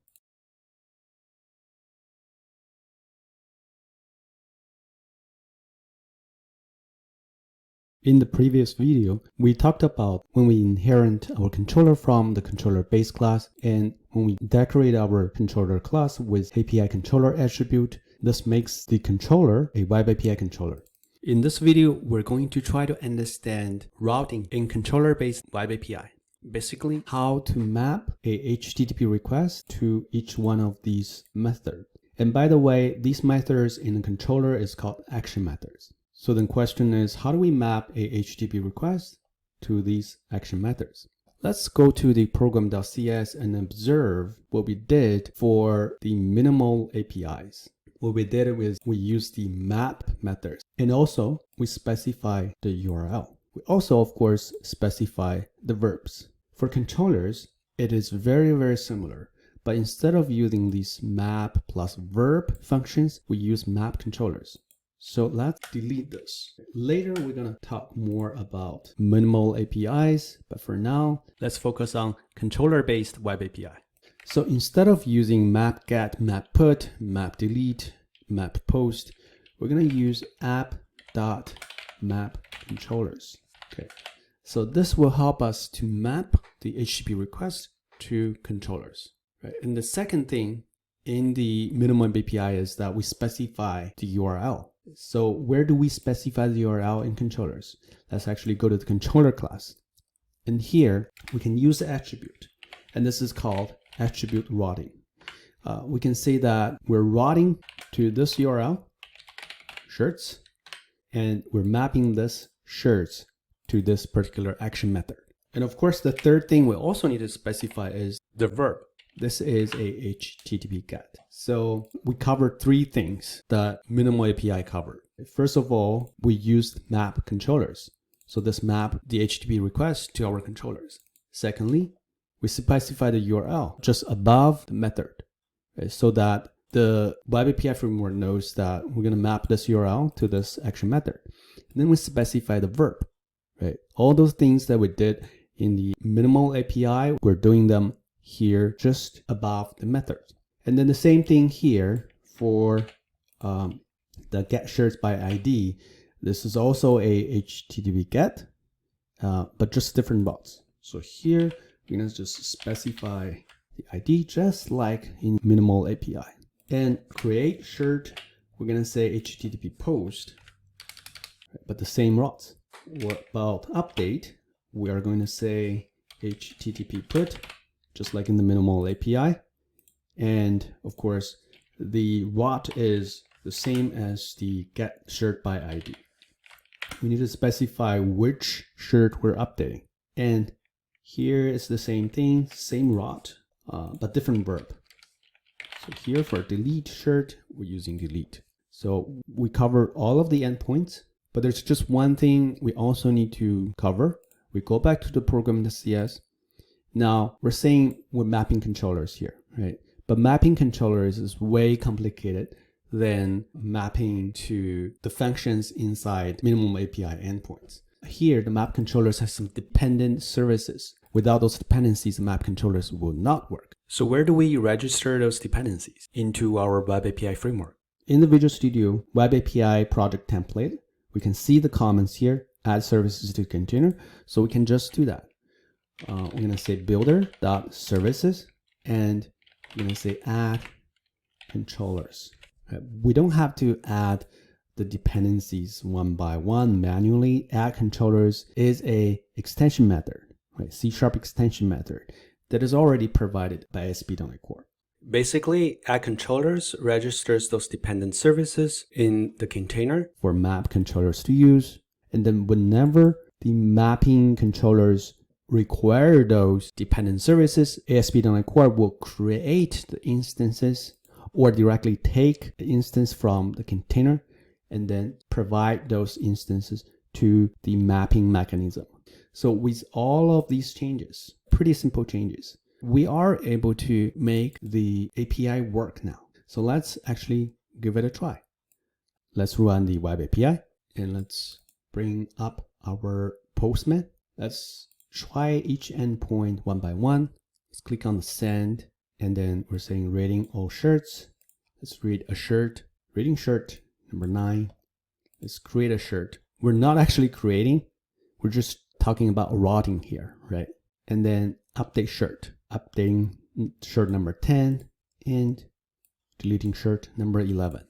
A: In the previous video, we talked about when we inherit our controller from the controller base class and when we decorate our controller class with API controller attribute, this makes the controller a web API controller. In this video, we're going to try to understand routing in controller-based web API. Basically, how to map a HTTP request to each one of these methods. And by the way, these methods in the controller is called action methods. So the question is, how do we map a HTTP request to these action methods? Let's go to the program.cs and observe what we did for the minimal APIs. What we did was we used the map methods, and also we specify the URL. We also, of course, specify the verbs. For controllers, it is very similar, but instead of using these map plus verb functions, we use map controllers. So let's delete this. Later, we're going to talk more about minimal APIs, but for now, let's focus on controller-based web API. So instead of using map get, map put, map delete, map post, we're going to use app.mapControllers. Okay. So this will help us to map the HTTP request to controllers. Right? And the second thing in the minimum API is that we specify the URL. So where do we specify the URL in controllers? Let's actually go to the controller class. And here we can use the attribute. And this is called attribute routing. We can say that we're routing to this URL, shirts, and we're mapping this shirts to this particular action method. And of course, the third thing we also need to specify is the verb. This is a HTTP GET. So we covered three things that minimal API covered. First of all, we used map controllers. So this map the HTTP request to our controllers. Secondly, we specify the URL just above the method, right? So that the web API framework knows that we're going to map this URL to this action method. And then we specify the verb, right? All those things that we did in the minimal API, we're doing them here just above the method. And then the same thing here for the get shirts by ID. This is also a HTTP get, but just different bots. So here we're going to just specify the ID just like in minimal API. And create shirt, we're going to say HTTP post, but the same routes. What about update? We are going to say HTTP put, just like in the minimal API. And of course, the route is the same as the get shirt by ID. We need to specify which shirt we're updating. And here is the same thing, same route, but different verb. So here for delete shirt, we're using delete. So we covered all of the endpoints, but there's just one thing we also need to cover. We go back to the program.cs. Now we're saying we're mapping controllers here, right? But mapping controllers is way complicated than mapping to the functions inside minimum API endpoints. Here, the map controllers have some dependent services. Without those dependencies, the map controllers will not work. So where do we register those dependencies into our web API framework? In the Visual Studio web API project template, we can see the comments here, add services to container. So we can just do that. We're going to say builder.services and we're going to say add controllers. We don't have to add the dependencies one by one manually. Add controllers is a extension method, right? C# extension method that is already provided by ASP.NET Core. Basically, add controllers registers those dependent services in the container for map controllers to use. And then whenever the mapping controllers require those dependent services, ASP.NET Core will create the instances or directly take the instance from the container and then provide those instances to the mapping mechanism. So with all of these changes, pretty simple changes, we are able to make the API work now. So let's actually give it a try. Let's run the web API and let's bring up our Postman. Let's try each endpoint one by one. Let's click on the send, and then we're saying rating all shirts. Let's read a shirt, rating shirt number 9. Let's create a shirt. We're not actually creating, we're just talking about routing here, right? And then update shirt, updating shirt number 10 and deleting shirt number 11.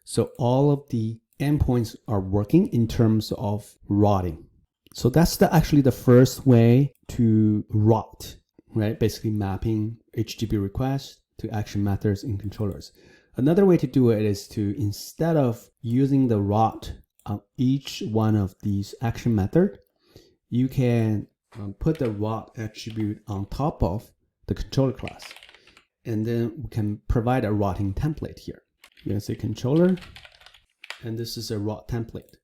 A: So all of the endpoints are working in terms of routing. So that's actually the first way to route, right? Basically mapping HTTP requests to action methods in controllers. Another way to do it is to, instead of using the route on each one of these action methods, you can put the route attribute on top of the controller class. And then we can provide a routing template here. You can say controller, and this is a route template.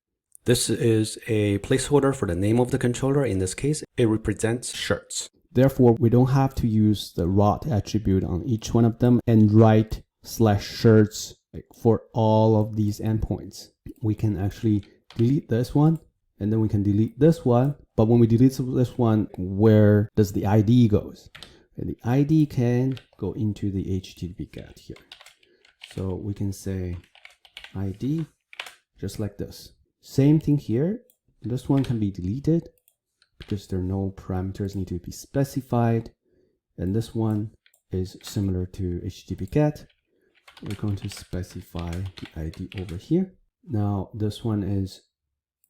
A: This is a placeholder for the name of the controller. In this case, it represents shirts. Therefore, we don't have to use the route attribute on each one of them and write /shirts for all of these endpoints. We can actually delete this one, and then we can delete this one. But when we delete this one, where does the ID goes? And the ID can go into the HTTP GET here. So we can say ID just like this. Same thing here. This one can be deleted because there are no parameters need to be specified. And this one is similar to HTTP GET. We're going to specify the ID over here. Now this one is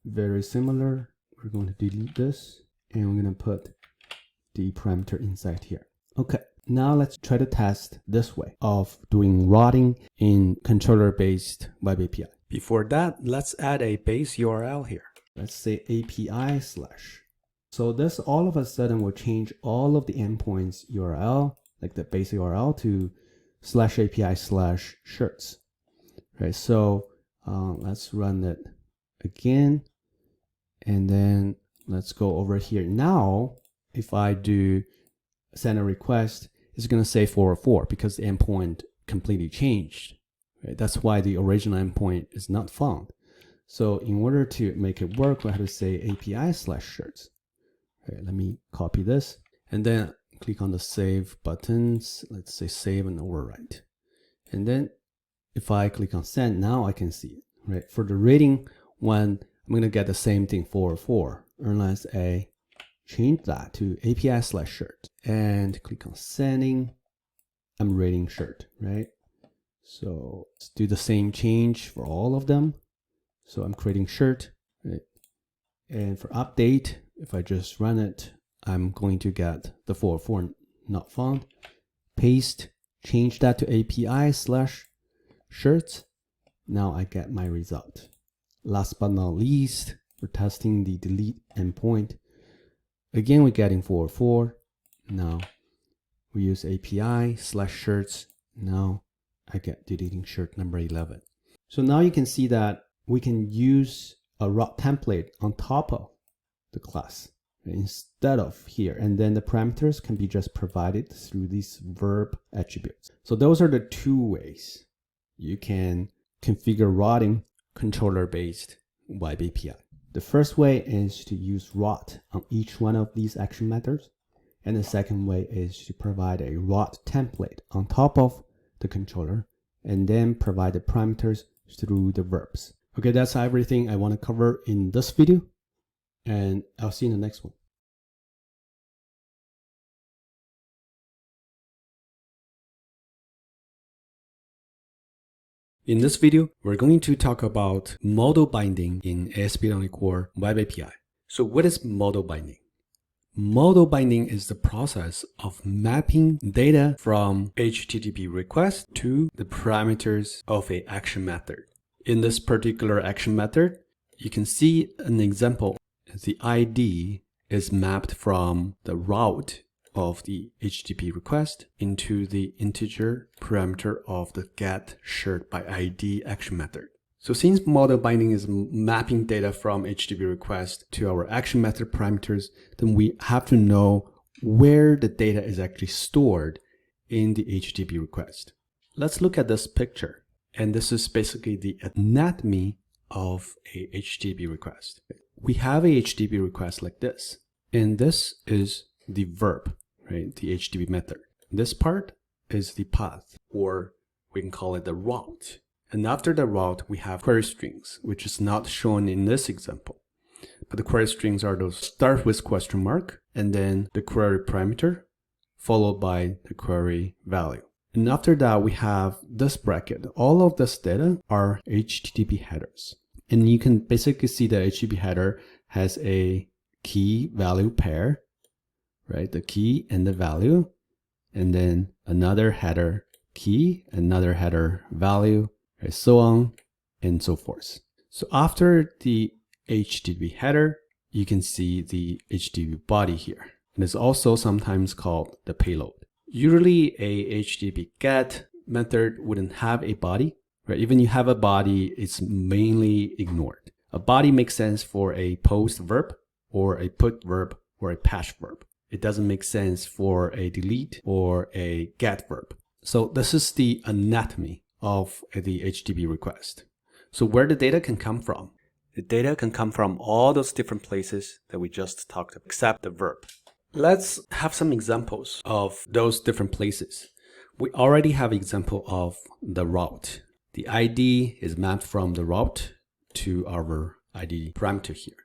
A: very similar. We're going to delete this and we're going to put the parameter inside here. Okay, now let's try to test this way of doing routing in controller-based web API. Before that, let's add a base URL here. Let's say API/. So this all of a sudden will change all of the endpoints URL, like the base URL, to /API/shirts. Right, so let's run it again. And then let's go over here. Now, if I do send a request, it's going to say 404 because the endpoint completely changed. Right? That's why the original endpoint is not found. So in order to make it work, we have to say API/shirts. Okay, let me copy this and then click on the save buttons. Let's say save and overwrite. And then if I click on send, now I can see it. Right? For the rating one, I'm going to get the same thing, 404, unless I change that to API/shirt and click on sending. I'm rating shirt, right? So let's do the same change for all of them. So I'm creating shirt, right? And for update, if I just run it, I'm going to get the 404 not found. Paste, change that to API/shirts. Now I get my result. Last but not least, we're testing the delete endpoint. Again, we're getting 404. Now we use API/shirts. Now I get deleting shirt number 11. So now you can see that we can use a route template on top of the class instead of here. And then the parameters can be just provided through these verb attributes. So those are the two ways you can configure routing controller-based web API. The first way is to use route on each one of these action methods. And the second way is to provide a route template on top of the controller and then provide the parameters through the verbs. Okay, that's everything I want to cover in this video, and I'll see you in the next one. In this video, we're going to talk about model binding in ASP.NET Core Web API. So what is model binding? Model binding is the process of mapping data from HTTP request to the parameters of an action method. In this particular action method, you can see an example. The ID is mapped from the route of the HTTP request into the integer parameter of the getShirtById action method. So since model binding is mapping data from HTTP request to our action method parameters, then we have to know where the data is actually stored in the HTTP request. Let's look at this picture. And this is basically the anatomy of a HTTP request. We have a HTTP request like this. And this is the verb, right? The HTTP method. This part is the path, or we can call it the route. And after the route, we have query strings, which is not shown in this example. But the query strings are those start with question mark and then the query parameter followed by the query value. And after that, we have this bracket. All of this data are HTTP headers. And you can basically see the HTTP header has a key value pair, right? The key and the value, and then another header key, another header value, right? So on and so forth. So after the HTTP header, you can see the HTTP body here. And it's also sometimes called the payload. Usually a HTTP GET method wouldn't have a body, right? Even you have a body, it's mainly ignored. A body makes sense for a post verb or a put verb or a patch verb. It doesn't make sense for a delete or a get verb. So this is the anatomy of the HTTP request. So where the data can come from? The data can come from all those different places that we just talked about, except the verb. Let's have some examples of those different places. We already have an example of the route. The ID is mapped from the route to our ID parameter here.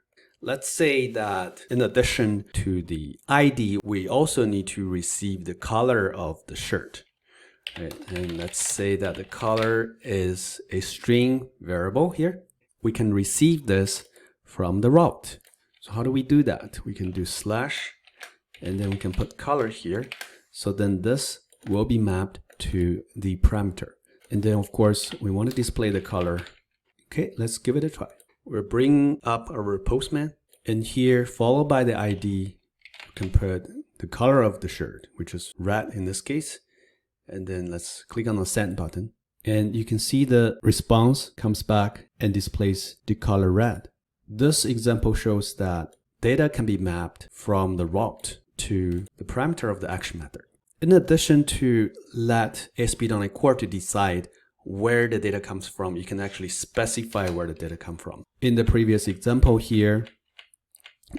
A: Let's say that in addition to the ID, we also need to receive the color of the shirt. Right? And let's say that the color is a string variable here. We can receive this from the route. So how do we do that? We can do slash, and then we can put color here. So then this will be mapped to the parameter. And then of course, we want to display the color. Okay, let's give it a try. We're bringing up our postman, and here followed by the ID, we can put the color of the shirt, which is red in this case. And then let's click on the send button. And you can see the response comes back and displays the color red. This example shows that data can be mapped from the route to the parameter of the action method. In addition to let ASP.NET Core to decide where the data comes from, you can actually specify where the data come from. In the previous example here,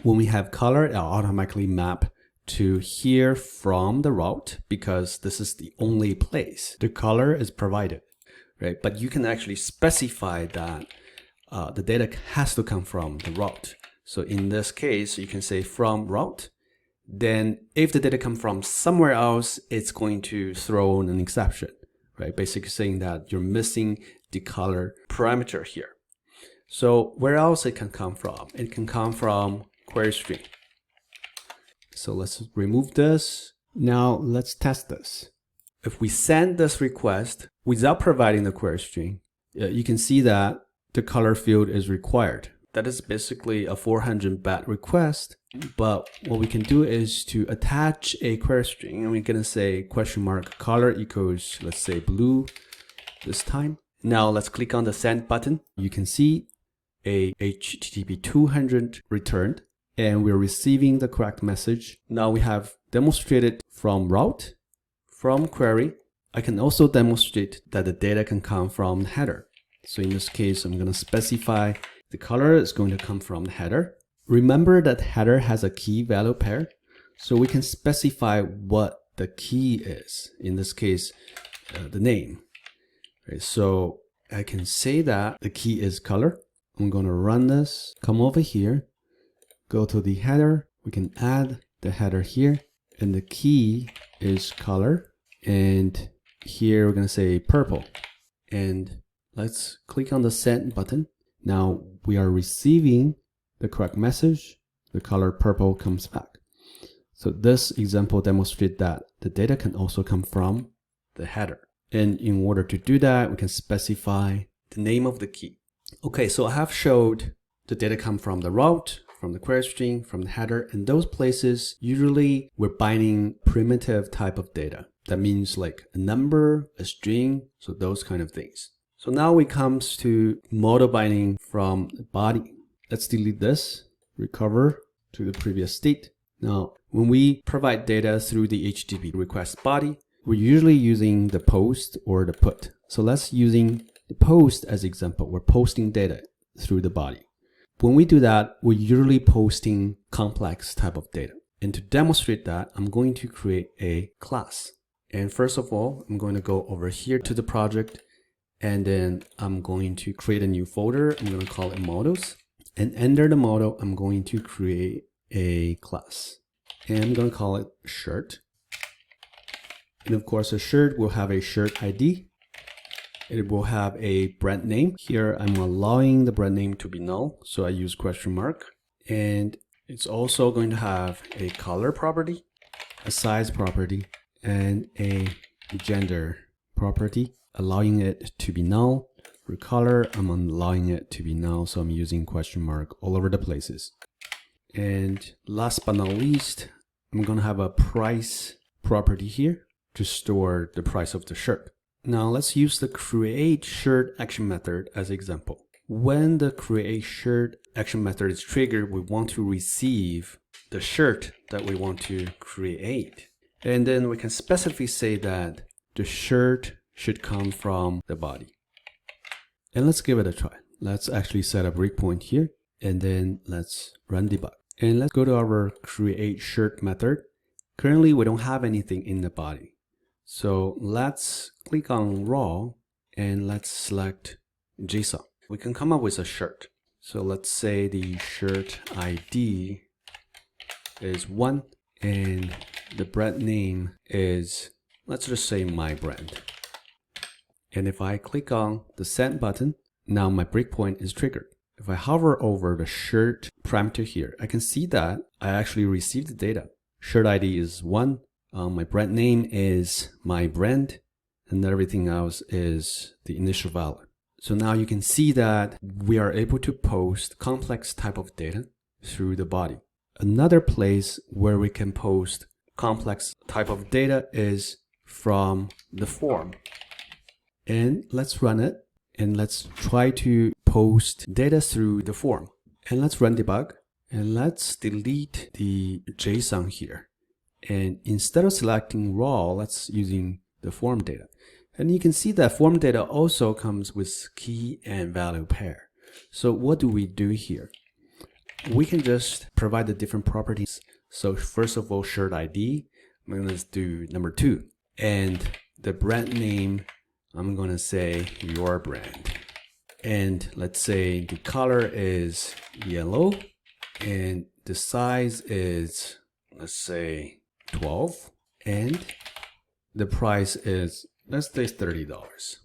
A: when we have color, it'll automatically map to here from the route because this is the only place the color is provided, right? But you can actually specify that the data has to come from the route. So in this case, you can say from route. Then if the data come from somewhere else, it's going to throw an exception, right? Basically saying that you're missing the color parameter here. So where else it can come from? It can come from query string. So let's remove this. Now let's test this. If we send this request without providing the query string, you can see that the color field is required. That is basically a 400 byte request. But what we can do is to attach a query string, and we're going to say question mark color equals, let's say blue this time. Now let's click on the send button. You can see a HTTP 200 returned, and we're receiving the correct message. Now we have demonstrated from route, from query. I can also demonstrate that the data can come from the header. So in this case, I'm going to specify the color is going to come from the header. Remember that header has a key value pair, so we can specify what the key is. In this case, the name. Right, so I can say that the key is color. I'm going to run this, come over here, go to the header. We can add the header here, and the key is color. And here we're going to say purple. And let's click on the send button. Now we are receiving the correct message. The color purple comes back. So this example demonstrates that the data can also come from the header. And in order to do that, we can specify the name of the key. Okay, so I have showed the data come from the route, from the query string, from the header, and those places usually we're binding primitive type of data. That means like a number, a string, so those kind of things. So now it comes to model binding from the body. Let's delete this, recover to the previous state. Now, when we provide data through the HTTP request body, we're usually using the post or the put. So let's using the post as example. We're posting data through the body. When we do that, we're usually posting complex type of data. And to demonstrate that, I'm going to create a class. And first of all, I'm going to go over here to the project, and then I'm going to create a new folder. I'm going to call it models. And under the model, I'm going to create a class. And I'm going to call it shirt. And of course, a shirt will have a shirt ID. It will have a brand name. Here, I'm allowing the brand name to be null, so I use question mark. And it's also going to have a color property, a size property, and a gender property, allowing it to be null. For color, I'm allowing it to be null, so I'm using question mark all over the places. And last but not least, I'm going to have a price property here to store the price of the shirt. Now let's use the create shirt action method as an example. When the create shirt action method is triggered, we want to receive the shirt that we want to create. And then we can specifically say that the shirt should come from the body. And let's give it a try. Let's actually set a breakpoint here, and then let's run debug. And let's go to our create shirt method. Currently, we don't have anything in the body. So let's click on raw and let's select JSON. We can come up with a shirt. So let's say the shirt ID is 1 and the brand name is, let's just say my brand. And if I click on the send button, now my breakpoint is triggered. If I hover over the shirt parameter here, I can see that I actually received the data. Shirt ID is 1. My brand name is my brand, and everything else is the initial value. So now you can see that we are able to post complex type of data through the body. Another place where we can post complex type of data is from the form. And let's run it, and let's try to post data through the form. And let's run debug, and let's delete the JSON here. And instead of selecting raw, let's using the form data. And you can see that form data also comes with key and value pair. So what do we do here? We can just provide the different properties. So first of all, shirt ID, I'm going to do number 2. And the brand name, I'm going to say your brand. And let's say the color is yellow and the size is, let's say, 12, and the price is, let's say, $30.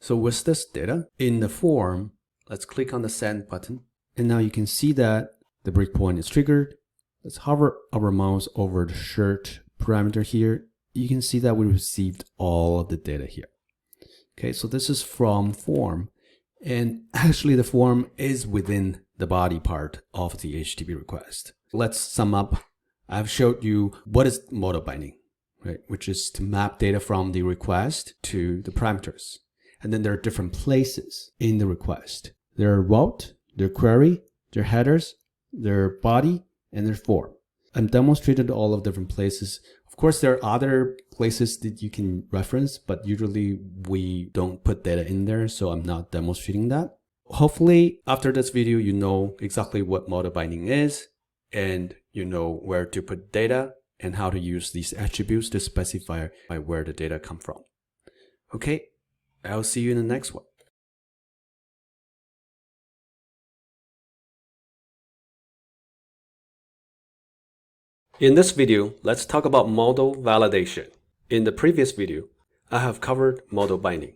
A: So with this data in the form, let's click on the send button, and now you can see that the breakpoint is triggered. Let's hover our mouse over the shirt parameter here. You can see that we received all of the data here. Okay, so this is from form, and actually the form is within the body part of the HTTP request. Let's sum up. I've showed you what is model binding, right? Which is to map data from the request to the parameters. And then there are different places in the request. There are route, their query, their headers, their body, and their form. I've demonstrated all of different places. Of course, there are other places that you can reference, but usually we don't put data in there, so I'm not demonstrating that. Hopefully, after this video, you know exactly what model binding is, and you know where to put data and how to use these attributes to specify where the data come from. Okay, I'll see you in the next one. In this video, let's talk about model validation. In the previous video, I have covered model binding.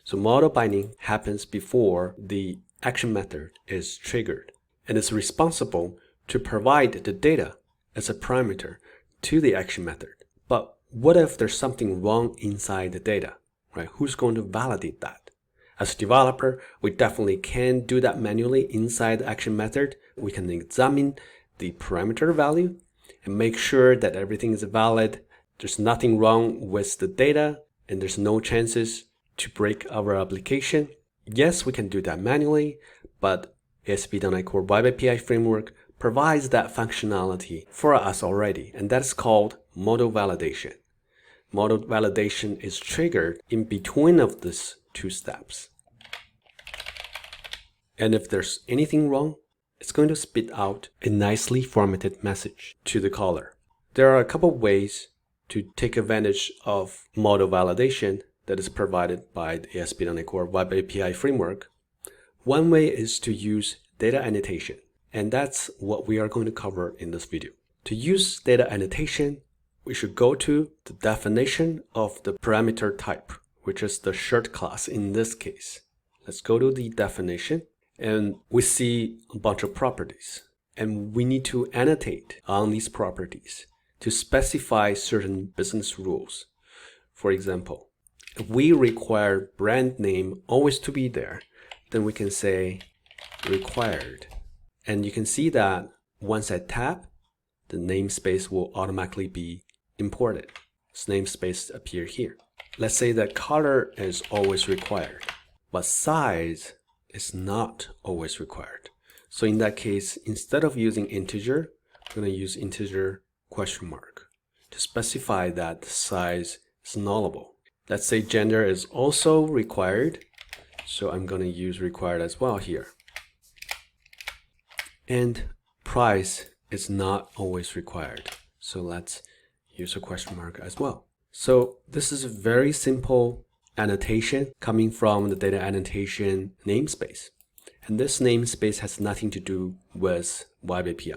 A: So model binding happens before the action method is triggered, and is responsible to provide the data as a parameter to the action method. But what if there's something wrong inside the data, right? Who's going to validate that? As a developer, we definitely can do that manually inside the action method. We can examine the parameter value and make sure that everything is valid. There's nothing wrong with the data, and there's no chances to break our application. Yes, we can do that manually, but ASP.NET Core Web API framework provides that functionality for us already, and that's called model validation. Model validation is triggered in between of these two steps. And if there's anything wrong, it's going to spit out a nicely formatted message to the caller. There are a couple ways to take advantage of model validation that is provided by the ASP.NET Core Web API framework. One way is to use data annotation. And that's what we are going to cover in this video. To use data annotation, we should go to the definition of the parameter type, which is the shirt class in this case. Let's go to the definition, and we see a bunch of properties. And we need to annotate on these properties to specify certain business rules. For example, if we require brand name always to be there, then we can say required. And you can see that once I tap, the namespace will automatically be imported. This namespace appear here. Let's say that color is always required, but size is not always required. So in that case, instead of using integer, I'm going to use integer question mark to specify that the size is nullable. Let's say gender is also required, so I'm going to use required as well here. And price is not always required, so let's use a question mark as well. So this is a very simple annotation coming from the data annotation namespace. And this namespace has nothing to do with Web API.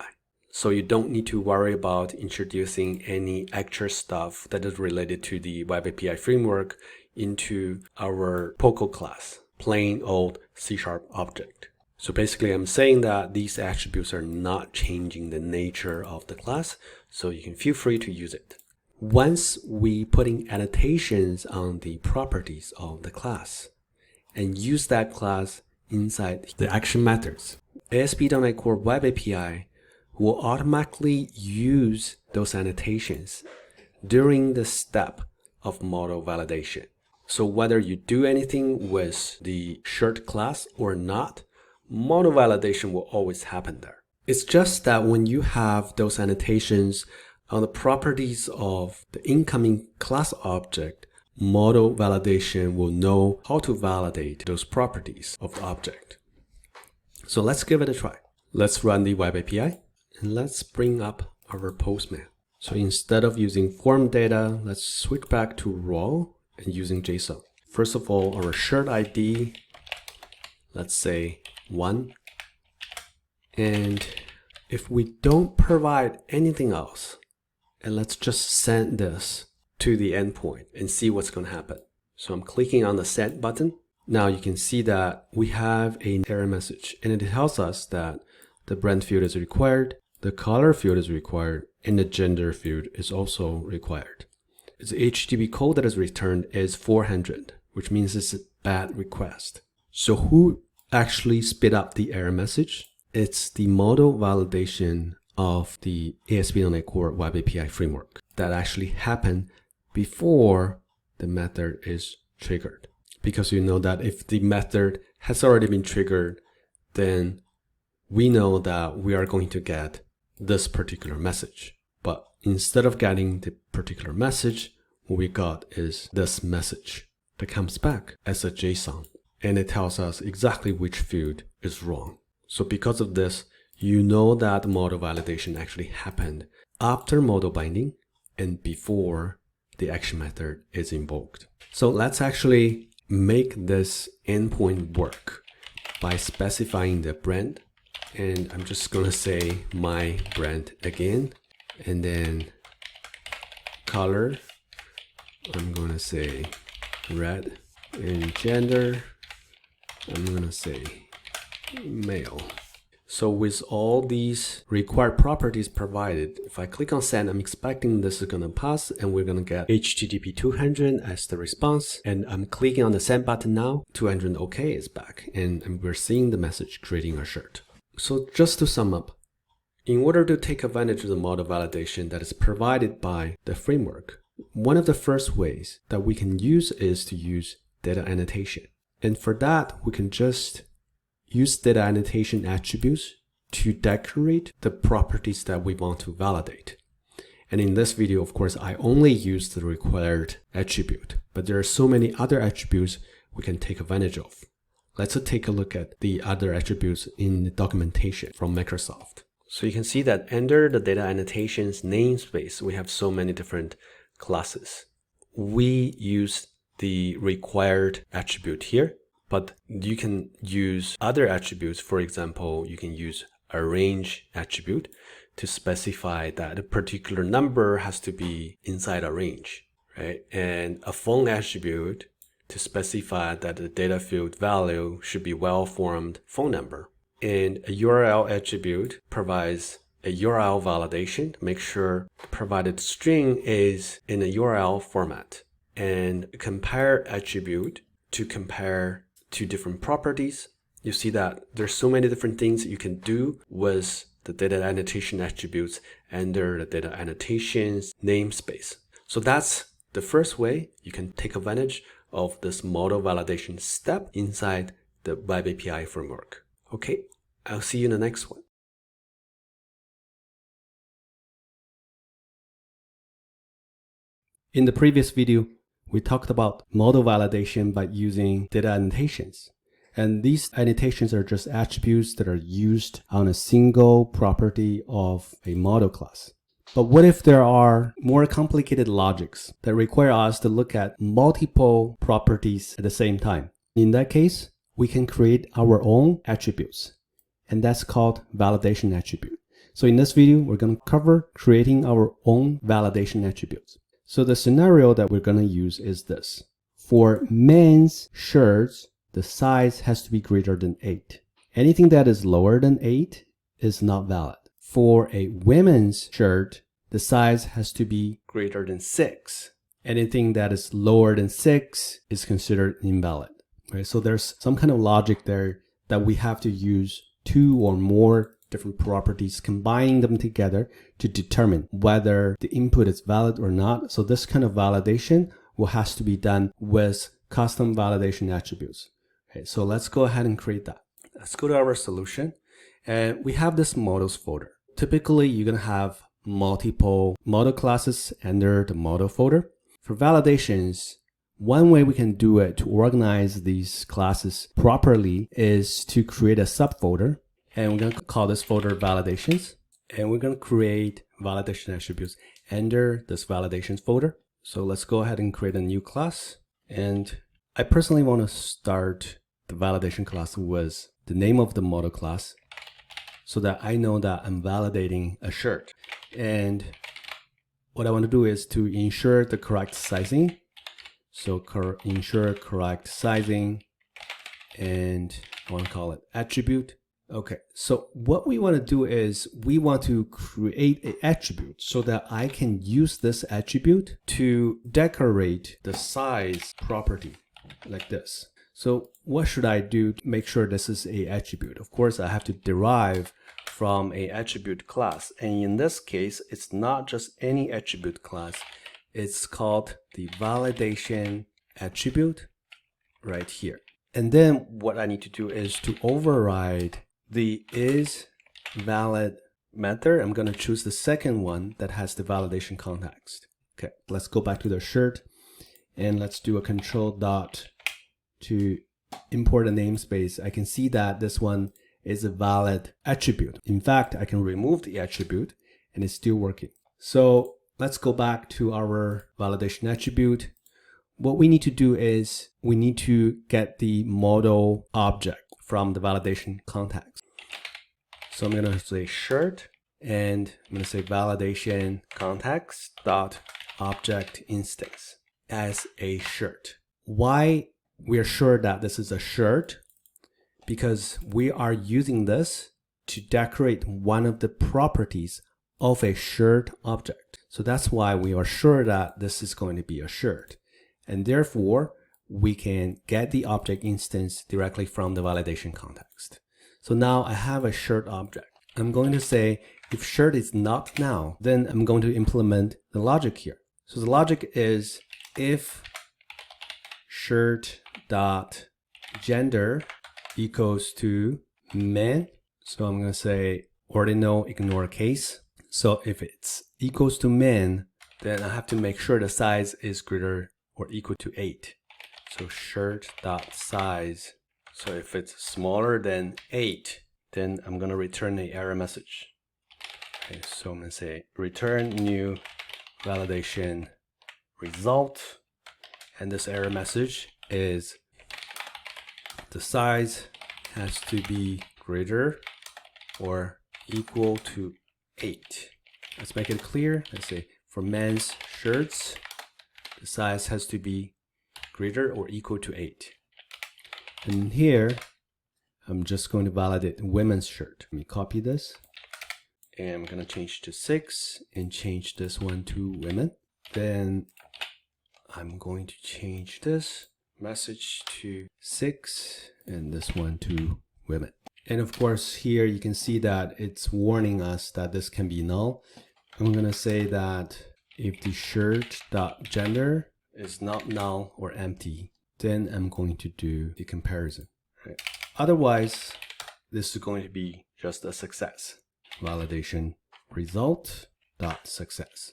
A: So you don't need to worry about introducing any extra stuff that is related to the Web API framework into our POCO class, plain old C# object. So basically I'm saying that these attributes are not changing the nature of the class, so you can feel free to use it. Once we put in annotations on the properties of the and use that class inside the action methods, ASP.NET Core Web API will automatically use those annotations during the step of model validation. So whether you do anything with the shirt class or not, model validation will always happen there. It's just that when you have those annotations on the properties of the incoming class object, model validation will know how to validate those properties of the object. So let's give it a try. Let's run the Web API and let's bring up our Postman. So instead of using form data, let's switch back to raw and using JSON. First of all, our shirt ID, let's say 1. And if we don't provide anything else, and let's just send this to the endpoint and see what's going to happen. So I'm clicking on the send button. Now you can see that we have an error message, and it tells us that the brand field is required, the color field is required, and the gender field is also required. The HTTP code that is returned is 400, which means it's a bad request. So who actually spit up the error message? It's the model validation of the ASP.NET Core Web API framework that actually happened before the method is triggered. Because you know that if the method has already been triggered, then we know that we are going to get this particular message. But instead of getting the particular message, what we got is this message that comes back as a JSON. And it tells us exactly which field is wrong. So because of this, you know that model validation actually happened after model binding and before the action method is invoked. So let's actually make this endpoint work by specifying the brand. And I'm just going to say my brand again. And then color, I'm going to say red. And gender, I'm going to say male. So with all these required properties provided, if I click on send, I'm expecting this is going to pass and we're going to get HTTP 200 as the response. And I'm clicking on the send button now, 200 OK is back. And we're seeing the message creating a shirt. So just to sum up, in order to take advantage of the model validation that is provided by the framework, one of the first ways that we can use is to use data annotation. And for that, we can just use data annotation attributes to decorate the properties that we want to validate. And in this video, of course, I only use the required attribute, but there are so many other attributes we can take advantage of. Let's take a look at the other attributes in the documentation from Microsoft. So you can see that under the data annotations namespace, we have so many different classes. We use the required attribute here But you can use other attributes. For example, you can use a range attribute to specify that a particular number has to be inside a range, right? And a phone attribute to specify that the data field value should be well-formed phone number. And a URL attribute provides a URL validation to make sure the provided string is in a URL format. And a compare attribute to compare two different properties. You see that there's so many different things you can do with the data annotation attributes under the data annotations namespace. So that's the first way you can take advantage of this model validation step inside the Web API framework. Okay, I'll see you in the next one. In the previous video, we talked about model validation by using data annotations. And these annotations are just attributes that are used on a single property of a model class. But what if there are more complicated logics that require us to look at multiple properties at the same time? In that case, we can create our own attributes, and that's called validation attribute. So in this video, we're going to cover creating our own validation attributes. So the scenario that we're going to use is this. For men's shirts, the size has to be greater than 8. Anything that is lower than 8 is not valid. For a women's shirt, the size has to be greater than 6. Anything that is lower than 6 is considered invalid. Right? So there's some kind of logic there that we have to use 2 or more different properties, combining them together to determine whether the input is valid or not. So this kind of validation has to be done with custom validation attributes. Okay, so let's go ahead and create that. Let's go to our solution, and we have this models folder. Typically, you're going to have multiple model classes under the model folder. For validations, one way we can do it to organize these classes properly is to create a subfolder, and we're going to call this folder validations, and we're going to create validation attributes under this validations folder. So let's go ahead and create a new class, and I personally want to start the validation class with the name of the model class so that I know that I'm validating a shirt. And what I want to do is to ensure the correct sizing. So ensure correct sizing, and I want to call it attribute. Okay, so what we want to do is we want to create an attribute so that I can use this attribute to decorate the size property like this. So what should I do to make sure this is an attribute? Of course, I have to derive from an attribute class. And in this case, it's not just any attribute class. It's called the validation attribute right here. And then what I need to do is to override the isValid method. I'm going to choose the second one that has the validation context. Okay, let's go back to the shirt, and let's do a control dot to import a namespace. I can see that this one is a valid attribute. In fact, I can remove the attribute and it's still working. So let's go back to our validation attribute. What we need to do is we need to get the model object from the validation context. So I'm going to say shirt, and I'm going to say validation context dot object instance as a shirt. Why we are sure that this is a shirt? Because we are using this to decorate one of the properties of a shirt object. So that's why we are sure that this is going to be a shirt. And therefore, we can get the object instance directly from the validation context. So now I have a shirt object. I'm going to say if shirt is not now, then I'm going to implement the logic here. So the logic is if shirt dot gender equals to men. So I'm going to say ordinal ignore case. So if it's equals to men, then I have to make sure the size is greater or equal to 8. So shirt dot size. So if it's smaller than 8, then I'm going to return an error message. Okay, so I'm going to say return new validation result. And this error message is the size has to be greater or equal to 8. Let's make it clear. Let's say for men's shirts, the size has to be greater or equal to 8. And here, I'm just going to validate women's shirt. Let me copy this. And I'm going to change to 6 and change this one to women. Then I'm going to change this message to 6 and this one to women. And of course, here you can see that it's warning us that this can be null. I'm going to say that if the shirt.gender is not null or empty, then I'm going to do the comparison. Right? Otherwise, this is going to be just a success. Validation result.success.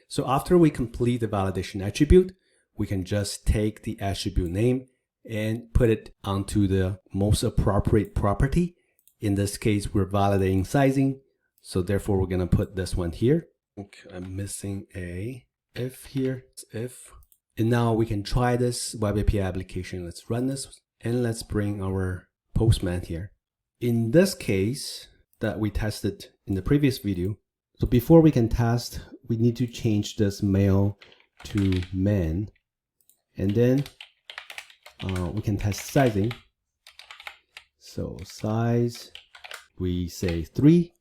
A: So after we complete the validation attribute, we can just take the attribute name and put it onto the most appropriate property. In this case, we're validating sizing. So therefore, we're going to put this one here. Okay, I'm missing a if here. It's if. And now we can try this web API application. Let's run this and let's bring our Postman here. In this case that we tested in the previous video, so before we can test, we need to change this male to men. And then we can test sizing. So size, we say 3.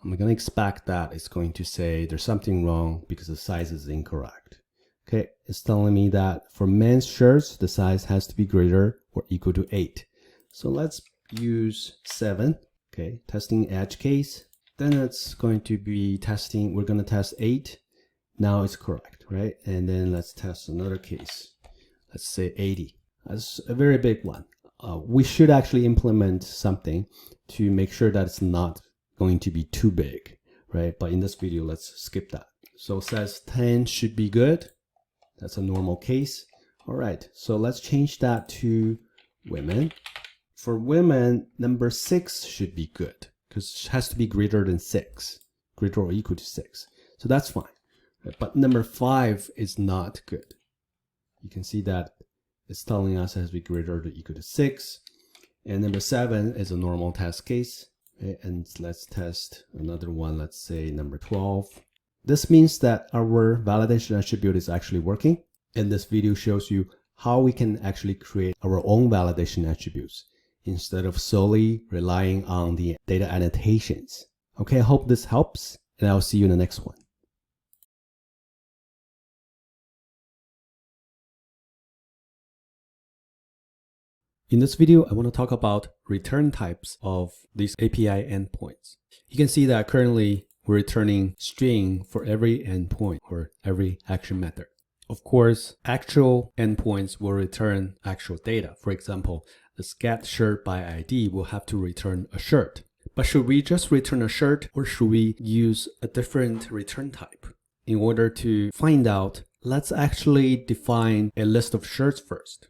A: I'm going to expect that it's going to say there's something wrong because the size is incorrect. Okay, it's telling me that for men's shirts, the size has to be greater or equal to 8. So let's use 7. Okay, testing edge case. Then it's going to be testing, we're going to test 8. Now it's correct, right? And then let's test another case. Let's say 80. That's a very big one. We should actually implement something to make sure that it's not going to be too big, right? But in this video, let's skip that. So it says 10 should be good. That's a normal case. All right, so let's change that to women. For women, number 6 should be good because it has to be greater than 6, greater or equal to 6. So that's fine. But number 5 is not good. You can see that it's telling us it has to be greater or equal to 6. And number 7 is a normal test case. Okay, and let's test another one. Let's say number 12. This means that our validation attribute is actually working. And this video shows you how we can actually create our own validation attributes instead of solely relying on the data annotations. Okay, I hope this helps, and I'll see you in the next one. In this video, I want to talk about return types of these API endpoints. You can see that currently we're returning string for every endpoint or every action method. Of course, actual endpoints will return actual data. For example, the get shirt by ID will have to return a shirt. But should we just return a shirt or should we use a different return type? In order to find out, let's actually define a list of shirts first.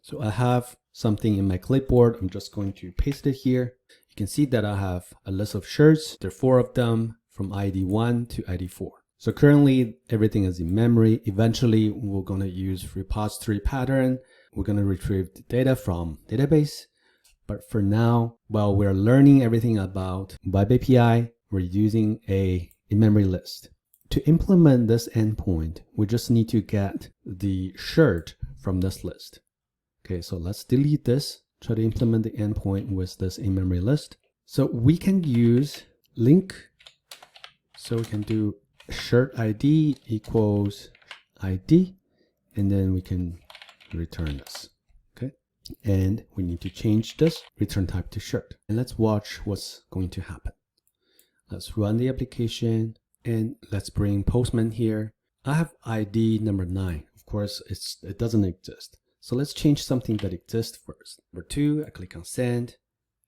A: So I have something in my clipboard. I'm just going to paste it here. You can see that I have a list of shirts. There are 4 of them from ID 1 to ID 4. So currently everything is in memory. Eventually we're going to use repository pattern. We're going to retrieve the data from database. But for now, while we're learning everything about web API, we're using a in-memory list. To implement this endpoint, we just need to get the shirt from this list. Okay, so let's delete this, try to implement the endpoint with this in-memory list. So we can use link. So we can do shirt ID equals ID, and then we can return this. Okay, and we need to change this return type to shirt. And let's watch what's going to happen. Let's run the application and let's bring Postman here. I have ID number 9. Of course, it doesn't exist. So let's change something that exists first. Number 2, I click on send.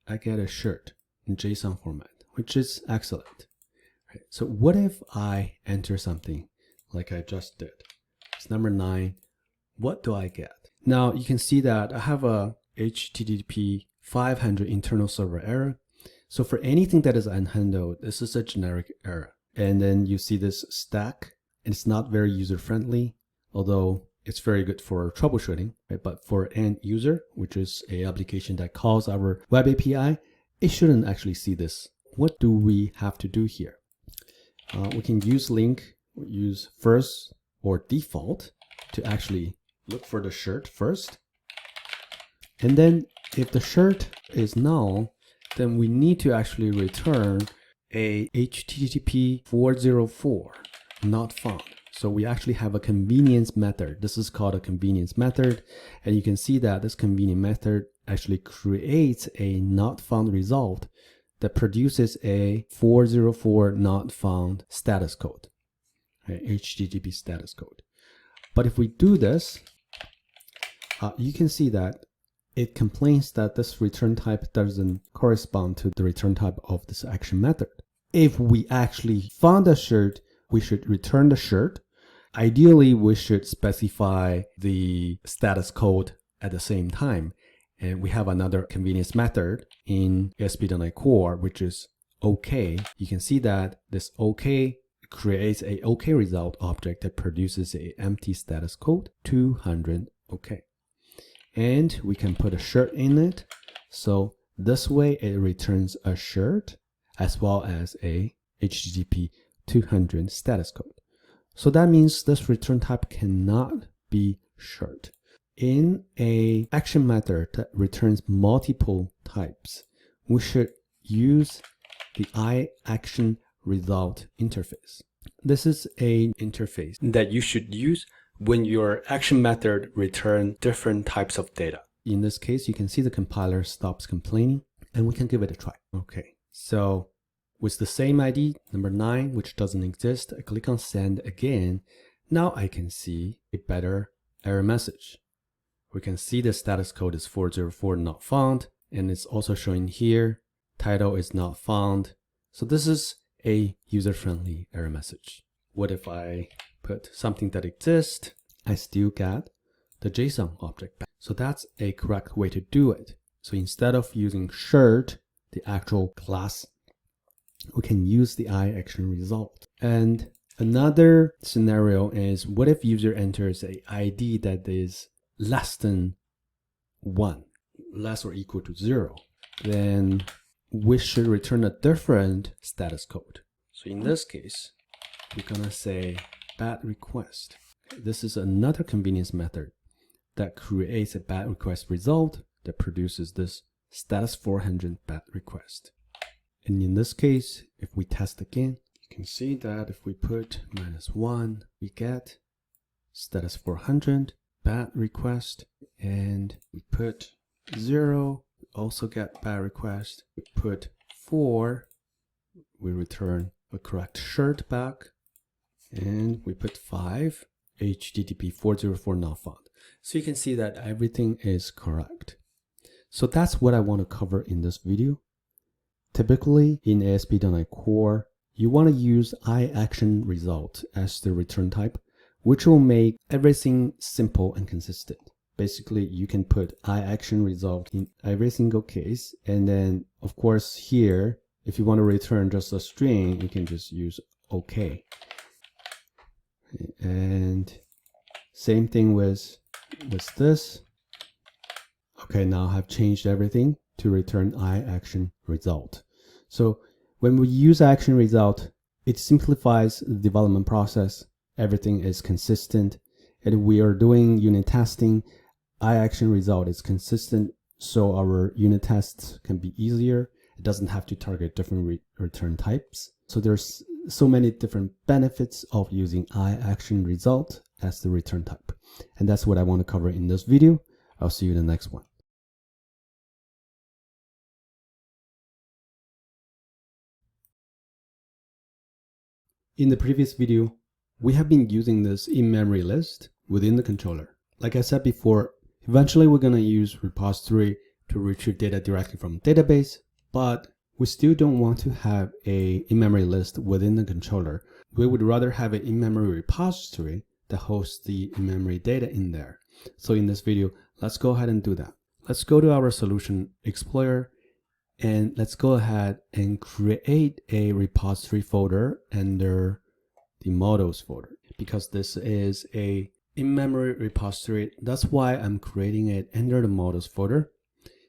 A: I get a shirt in JSON format, which is excellent. Right, so what if I enter something like I just did? It's number 9. What do I get? Now you can see that I have a HTTP 500 internal server error. So for anything that is unhandled, this is a generic error. And then you see this stack, and it's not very user friendly, although it's very good for troubleshooting, right? But for end user, which is a application that calls our web API, it shouldn't actually see this. What do we have to do here? We can use link, use first or default to actually look for the shirt first. And then if the shirt is null, then we need to actually return a HTTP 404 not found. So we actually have a convenience method. This is called a convenience method. And you can see that this convenience method actually creates a not found result that produces a 404 not found status code, right? HTTP status code. But if we do this, you can see that it complains that this return type doesn't correspond to the return type of this action method. If we actually found a shirt, we should return the shirt. Ideally, we should specify the status code at the same time. And we have another convenience method in ASP.NET Core, which is OK. You can see that this OK creates a OK result object that produces an empty status code 200 OK. And we can put a shirt in it. So this way it returns a shirt as well as a HTTP 200 status code. So that means this return type cannot be shirt. In a action method that returns multiple types, we should use the iActionResult interface. This is an interface that you should use when your action method returns different types of data. In this case, you can see the compiler stops complaining, and we can give it a try. Okay, so with the same ID, number 9, which doesn't exist, I click on send again. Now I can see a better error message. We can see the status code is 404 not found, and it's also showing here, title is not found. So this is a user-friendly error message. What if I put something that exists? I still get the JSON object back. So that's a correct way to do it. So instead of using shirt, the actual class, we can use the iActionResult. And another scenario is, what if user enters a ID that is less than 1, less or equal to 0? Then we should return a different status code. So in this case, we're gonna say bad request. This is another convenience method that creates a bad request result that produces this status 400 bad request. And in this case, if we test again, you can see that if we put -1, we get status 400 bad request, and we put 0, we also get bad request. We put 4, we return a correct shirt back, and we put 5, HTTP 404 not found. So you can see that everything is correct. So that's what I want to cover in this video. Typically in ASP.NET Core, you want to use iActionResult as the return type, which will make everything simple and consistent. Basically, you can put iActionResult in every single case. And then, of course, here, if you want to return just a string, you can just use OK. And same thing with this. Okay, now I've changed everything to return iActionResult. So when we use ActionResult, it simplifies the development process. Everything is consistent, and we are doing unit testing. iActionResult is consistent, so our unit tests can be easier. It doesn't have to target different return types. So there's so many different benefits of using iActionResult as the return type. And that's what I want to cover in this video. I'll see you in the next one. In the previous video, we have been using this in-memory list within the controller. Like I said before, eventually we're going to use repository to retrieve data directly from database, but we still don't want to have a in-memory list within the controller. We would rather have an in-memory repository that hosts the in-memory data in there. So in this video, let's go ahead and do that. Let's go to our Solution Explorer, and let's go ahead and create a repository folder under the models folder, because this is a in-memory repository. That's why I'm creating it under the models folder.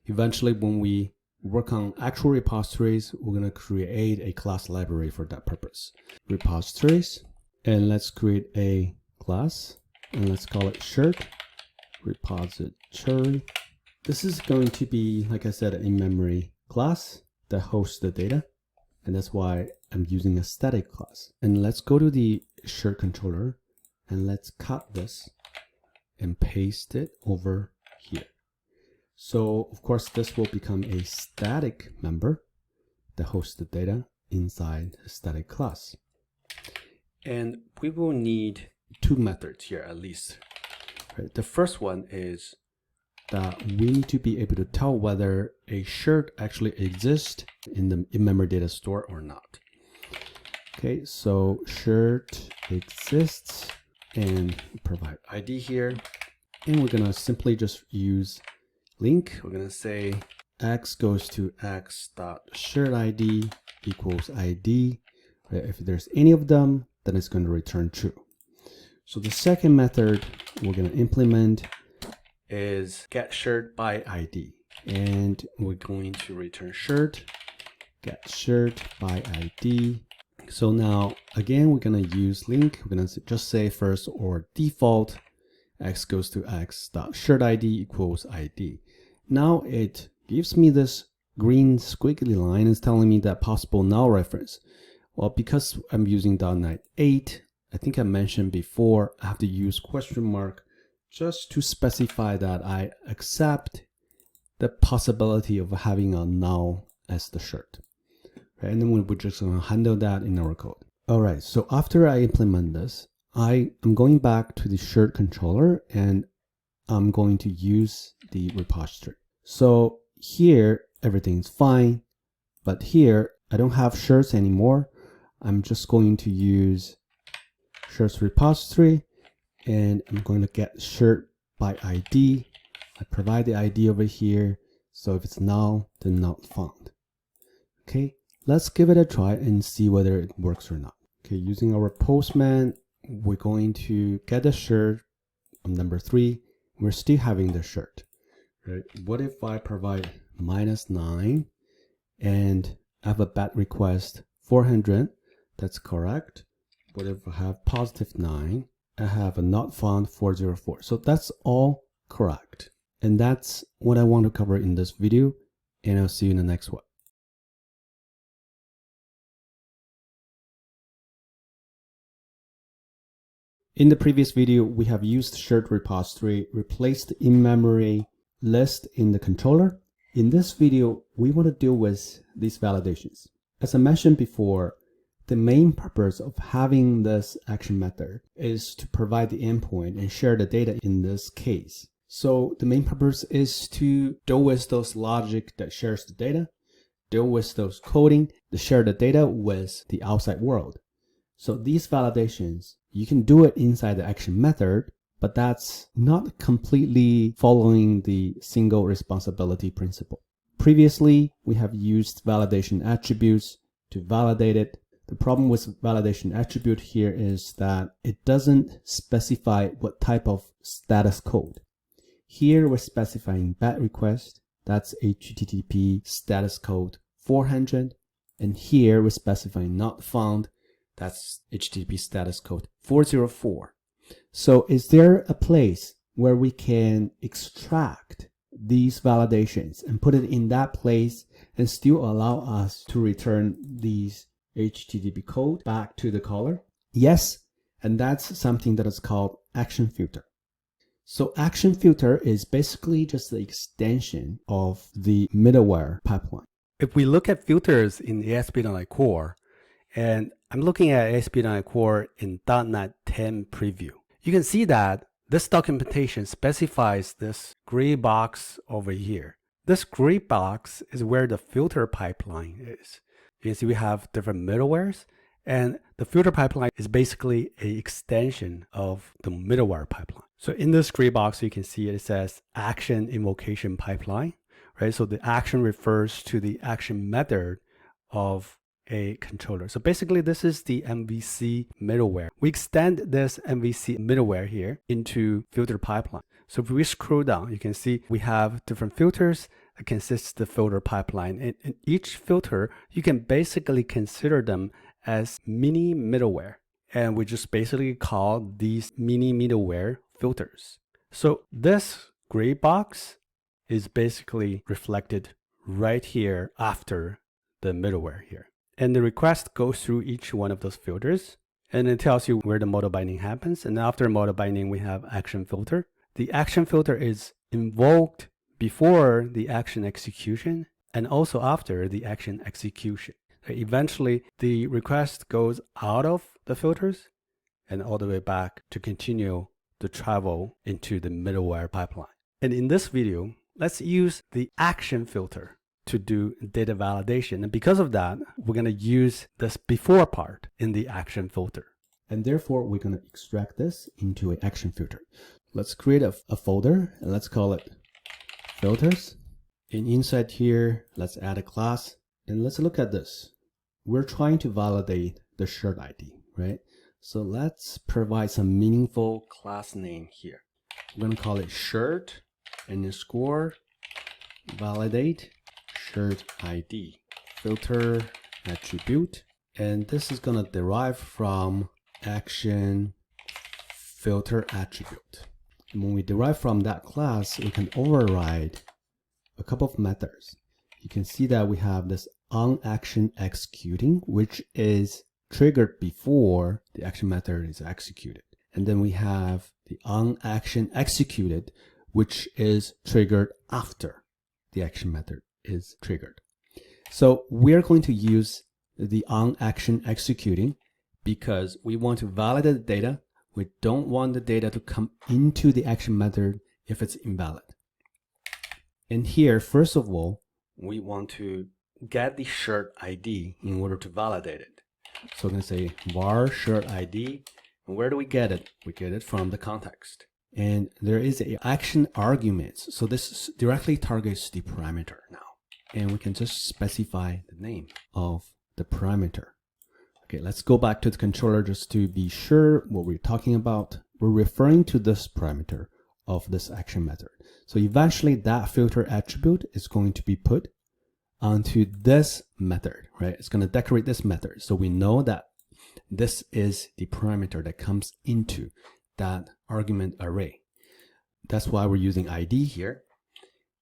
A: Eventually, when we work on actual repositories, we're going to create a class library for that purpose. Repositories, and let's create a class, and let's call it shirt repository. This is going to be, like I said, an in-memory class that hosts the data, and that's why I'm using a static class. And let's go to the shirt controller, and let's cut this and paste it over here. So of course this will become a static member that hosts the data inside the static class. And we will need two methods here at least. Right? The first one is that we need to be able to tell whether a shirt actually exists in the in-memory data store or not. Okay, so shirt exists, and provide ID here. And we're gonna simply just use link. We're gonna say x goes to x dot shirt ID equals ID. Right? If there's any of them, then it's going to return true. So the second method we're going to implement is get shirt by ID, and we're going to return shirt get shirt by ID. So now again we're going to use link. We're going to just say first or default x goes to x dot shirt ID equals ID. Now it gives me this green squiggly line. It's telling me that possible null reference. Well, because I'm using .NET 8, I think I mentioned before, I have to use question mark just to specify that I accept the possibility of having a null as the shirt. Right? And then we're just going to handle that in our code. All right, so after I implement this, I am going back to the shirt controller, and I'm going to use the repository. So here, everything's fine, but here, I don't have shirts anymore. I'm just going to use shirts repository, and I'm going to get shirt by ID. I provide the ID over here. So if it's null, then not found. Okay, let's give it a try and see whether it works or not. Okay, using our postman, we're going to get the shirt on number 3. We're still having the shirt. Right? What if I provide -9 and I have a bat request 400? That's correct. What if I have +9? I have a not found 404. So that's all correct. And that's what I want to cover in this video. And I'll see you in the next one. In the previous video, we have used shirt repository, replaced in-memory list in the controller. In this video, we want to deal with these validations. As I mentioned before, the main purpose of having this action method is to provide the endpoint and share the data in this case. So the main purpose is to deal with those logic that shares the data, deal with those coding that share the data with the outside world. So these validations, you can do it inside the action method, but that's not completely following the single responsibility principle. Previously, we have used validation attributes to validate it. The problem with validation attribute here is that it doesn't specify what type of status code. Here we're specifying BAT request, that's HTTP status code 400, and here we're specifying not found, that's HTTP status code 404. So is there a place where we can extract these validations and put it in that place and still allow us to return these HTTP code back to the caller? Yes, and that's something that is called ActionFilter. So ActionFilter is basically just the extension of the middleware pipeline. If we look at filters in ASP.NET Core, and I'm looking at ASP.NET Core in .NET 10 preview, you can see that this documentation specifies this gray box over here. This gray box is where the filter pipeline is. You can see we have different middlewares, and the filter pipeline is basically an extension of the middleware pipeline. So in this gray box, you can see it says action invocation pipeline, right? So the action refers to the action method of a controller. So basically this is the MVC middleware. We extend this MVC middleware here into filter pipeline. So if we scroll down, you can see we have different filters that consist of the filter pipeline. And each filter, you can basically consider them as mini middleware. And we just basically call these mini middleware filters. So this gray box is basically reflected right here after the middleware here. And the request goes through each one of those filters, and it tells you where the model binding happens. And after model binding, we have ActionFilter. The ActionFilter is invoked before the action execution and also after the action execution. Eventually, the request goes out of the filters and all the way back to continue to travel into the middleware pipeline. And in this video, let's use the ActionFilter to do data validation. And because of that, we're going to use this before part in the ActionFilter. And therefore, we're going to extract this into an ActionFilter. Let's create a folder and let's call it filters. And inside here, let's add a class. And let's look at this. We're trying to validate the shirt ID, right? So let's provide some meaningful class name here. We're going to call it shirt underscore validate shirt ID filter attribute, and this is going to derive from ActionFilter attribute. And when we derive from that class, we can override a couple of methods. You can see that we have this onActionExecuting, which is triggered before the action method is executed, and then we have the onActionExecuted, which is triggered after the action method is triggered. So we're going to use the onActionExecuting because we want to validate the data. We don't want the data to come into the action method if it's invalid. And here, first of all, we want to get the shirt ID in order to validate it. So I'm going to say var shirt ID. And where do we get it? We get it from the context. And there is an action arguments. So this directly targets the parameter now. And we can just specify the name of the parameter. Okay, let's go back to the controller just to be sure what we're talking about. We're referring to this parameter of this action method. So eventually that filter attribute is going to be put onto this method, right? It's going to decorate this method. So we know that this is the parameter that comes into that argument array. That's why we're using ID here.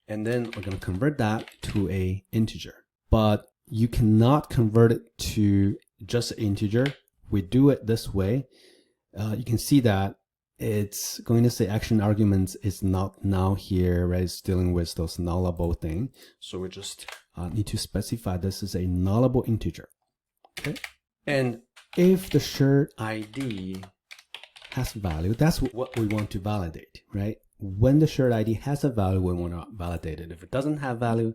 A: And then we're going to convert that to an integer. But you cannot convert it to just an integer. We do it this way. You can see that it's going to say action arguments is not now here, right? It's dealing with those nullable thing. So we just need to specify this is a nullable integer. Okay. And if the shirt ID has value, that's what we want to validate, right? When the shirt ID has a value, we want to validate it. If it doesn't have value,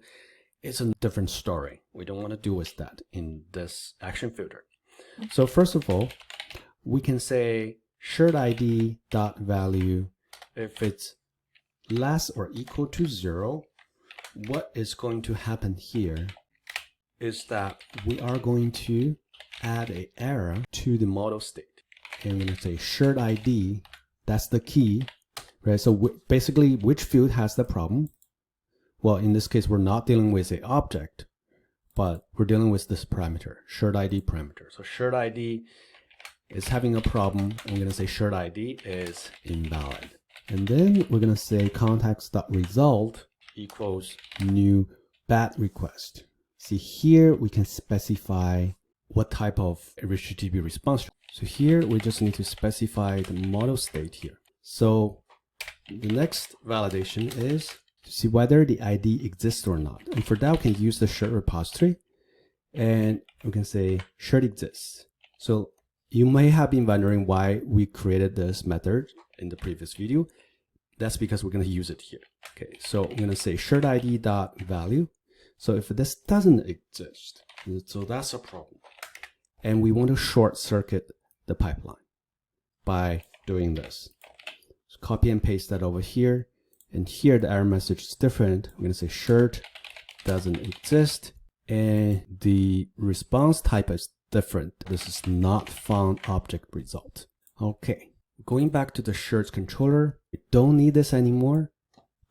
A: it's a different story. We don't want to do with that in this action filter. So first of all, we can say shirt ID dot value. If it's less or equal to 0, what is going to happen here is that we are going to add an error to the model state. And we're going to say shirt ID, that's the key, right? So basically, which field has the problem? Well, in this case, we're not dealing with an object, but we're dealing with this parameter, shirt ID parameter. So shirt ID is having a problem. I'm going to say shirt ID is invalid. And then we're going to say context.result equals new bad request. See here, we can specify what type of HTTP response. So here, we just need to specify the model state here. So the next validation is to see whether the ID exists or not. And for that, we can use the shirt repository and we can say shirt exists. So you may have been wondering why we created this method in the previous video. That's because we're going to use it here. Okay, so I'm going to say shirt ID dot value. So if this doesn't exist, so that's a problem. And we want to short circuit the pipeline by doing this. So copy and paste that over here. And here the error message is different. I'm going to say shirt doesn't exist. and the response type is different. This is not found object result. Okay, going back to the shirts controller, we don't need this anymore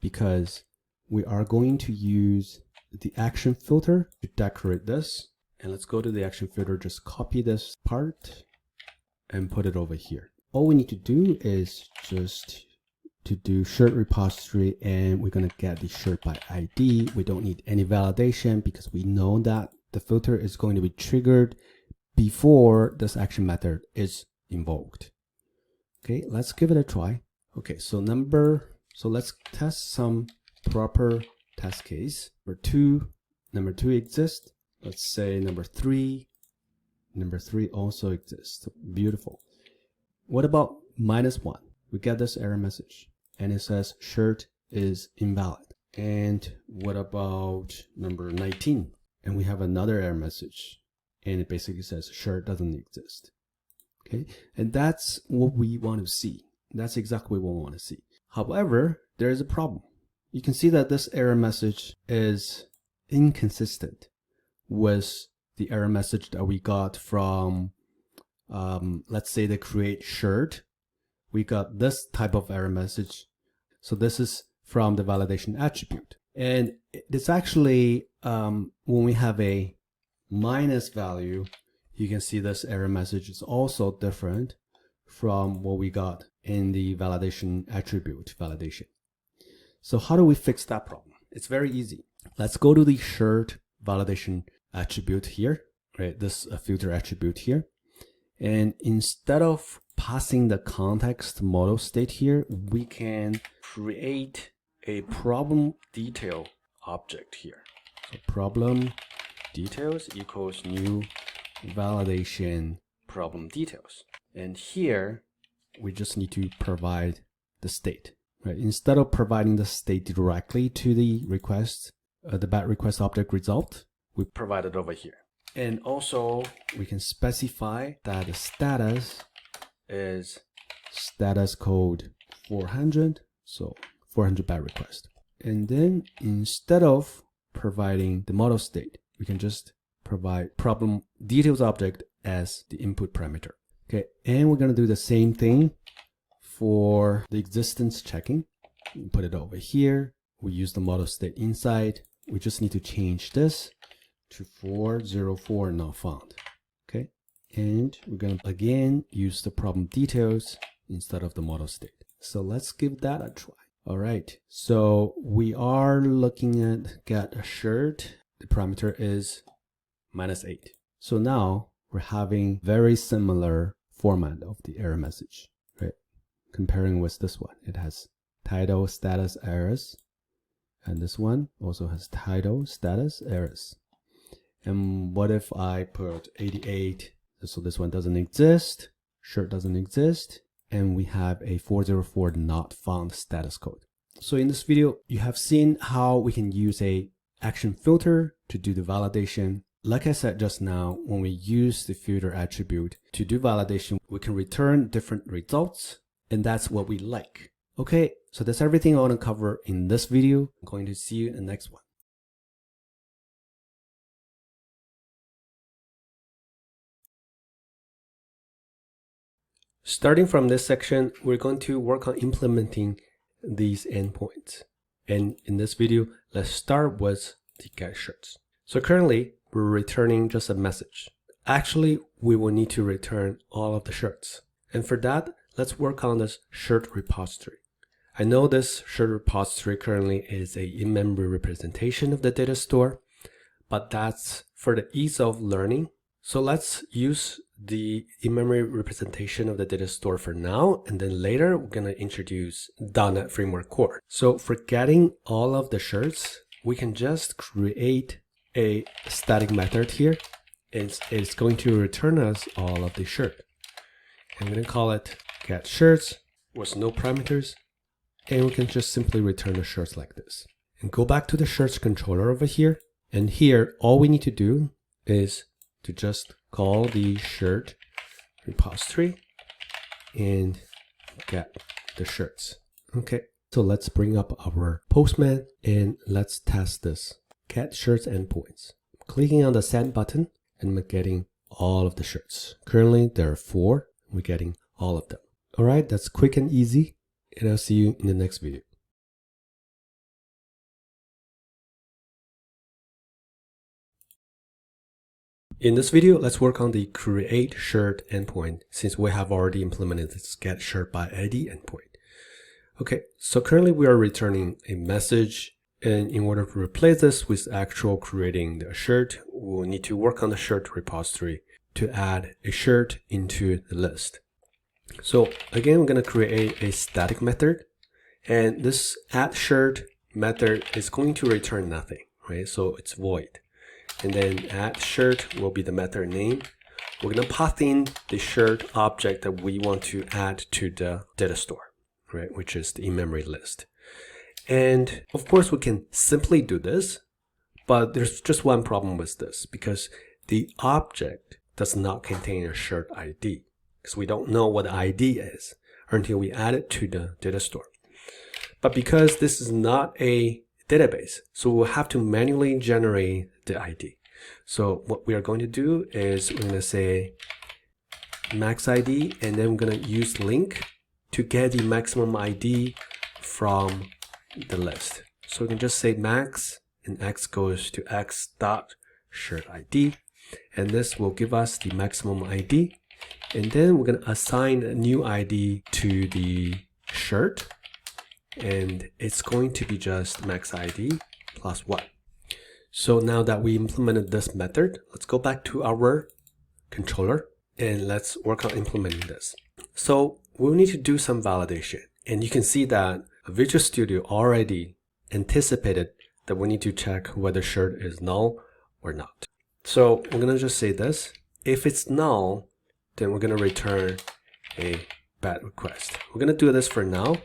A: because we are going to use the action filter to decorate this. And let's go to the action filter, just copy this part and put it over here. All we need to do is just to do shirt repository, and we're going to get the shirt by ID. We don't need any validation because we know that the filter is going to be triggered before this action method is invoked. Okay, let's give it a try. Okay, so let's test some proper test case. Number two exists. Let's say number three also exists. Beautiful. What about -1? We get this error message and it says shirt is invalid. And what about number 19? And we have another error message and it basically says shirt doesn't exist. Okay, and that's what we want to see. That's exactly what we want to see. However, there is a problem. You can see that this error message is inconsistent with the error message that we got from, let's say the create shirt. We got this type of error message. So this is from the validation attribute. And it's actually, when we have a minus value, you can see this error message is also different from what we got in the validation attribute validation. So how do we fix that problem? It's very easy. Let's go to the shirt validation attribute here, right? This filter attribute here. And instead of passing the context model state here, we can create a problem detail object here. So problem details equals new validation problem details. And here we just need to provide the state, right? Instead of providing the state directly to the request, the bad request object result, we provide it over here. And also we can specify that the status is status code 400, so 400 bad request. And then instead of providing the model state, we can just provide problem details object as the input parameter. Okay, and we're going to do the same thing for the existence checking. Put it over here. We use the model state inside. We just need to change this to 404 not found. Okay, and we're going to again use the problem details instead of the model state. So let's give that a try. All right, so we are looking at get a shirt. The parameter is -8. So now we're having very similar format of the error message, right? Comparing with this one, it has title status errors, and this one also has title status errors. And what if I put 88? So this one doesn't exist, shirt doesn't exist, and we have a 404 not found status code. So in this video, you have seen how we can use a action filter to do the validation. Like I said just now, when we use the filter attribute to do validation, we can return different results, and that's what we like. Okay, so that's everything I want to cover in this video. I'm going to see you in the next one. Starting from this section, we're going to work on implementing these endpoints. And in this video, let's start with the get shirts. So currently, we're returning just a message. Actually, we will need to return all of the shirts. And for that, let's work on this shirt repository. I know this shirt repository currently is a in-memory representation of the data store, but that's for the ease of learning. So let's use the in-memory representation of the data store for now, and then later we're going to introduce .NET Framework Core. So for getting all of the shirts, we can just create a static method here. It's going to return us all of the shirt. I'm going to call it get shirts with no parameters, and we can just simply return the shirts like this. And go back to the shirts controller over here, and here all we need to do is to just call the shirt repository and get the shirts. Okay, so let's bring up our Postman and let's test this. Get shirts endpoints. clicking on the send button and I'm getting all of the shirts. Currently there are 4. We're getting all of them. All right, that's quick and easy, and I'll see you in the next video. In this video, let's work on the create shirt endpoint since we have already implemented this get shirt by ID endpoint. Okay, so currently we are returning a message, and in order to replace this with actual creating the shirt, we'll need to work on the shirt repository to add a shirt into the list. So again, we're going to create a static method, and this add shirt method is going to return nothing, right? So it's void. And then add shirt will be the method name. We're going to pass in the shirt object that we want to add to the data store, right? Which is the in-memory list. And of course, we can simply do this, but there's just one problem with this because the object does not contain a shirt ID because we don't know what the ID is until we add it to the data store. But because this is not a database, so we'll have to manually generate the ID. So what we are going to do is we're going to say max ID, and then we're going to use link to get the maximum ID from the list. So we can just say max, and x goes to x dot shirt ID, and this will give us the maximum ID. And then we're going to assign a new ID to the shirt, and it's going to be just max ID plus 1. So now that we implemented this method, let's go back to our controller and let's work on implementing this. So we'll need to do some validation, and you can see that Visual Studio already anticipated that we need to check whether shirt is null or not. So we're going to just say this. If it's null, then we're going to return a bad request. We're going to do this for now,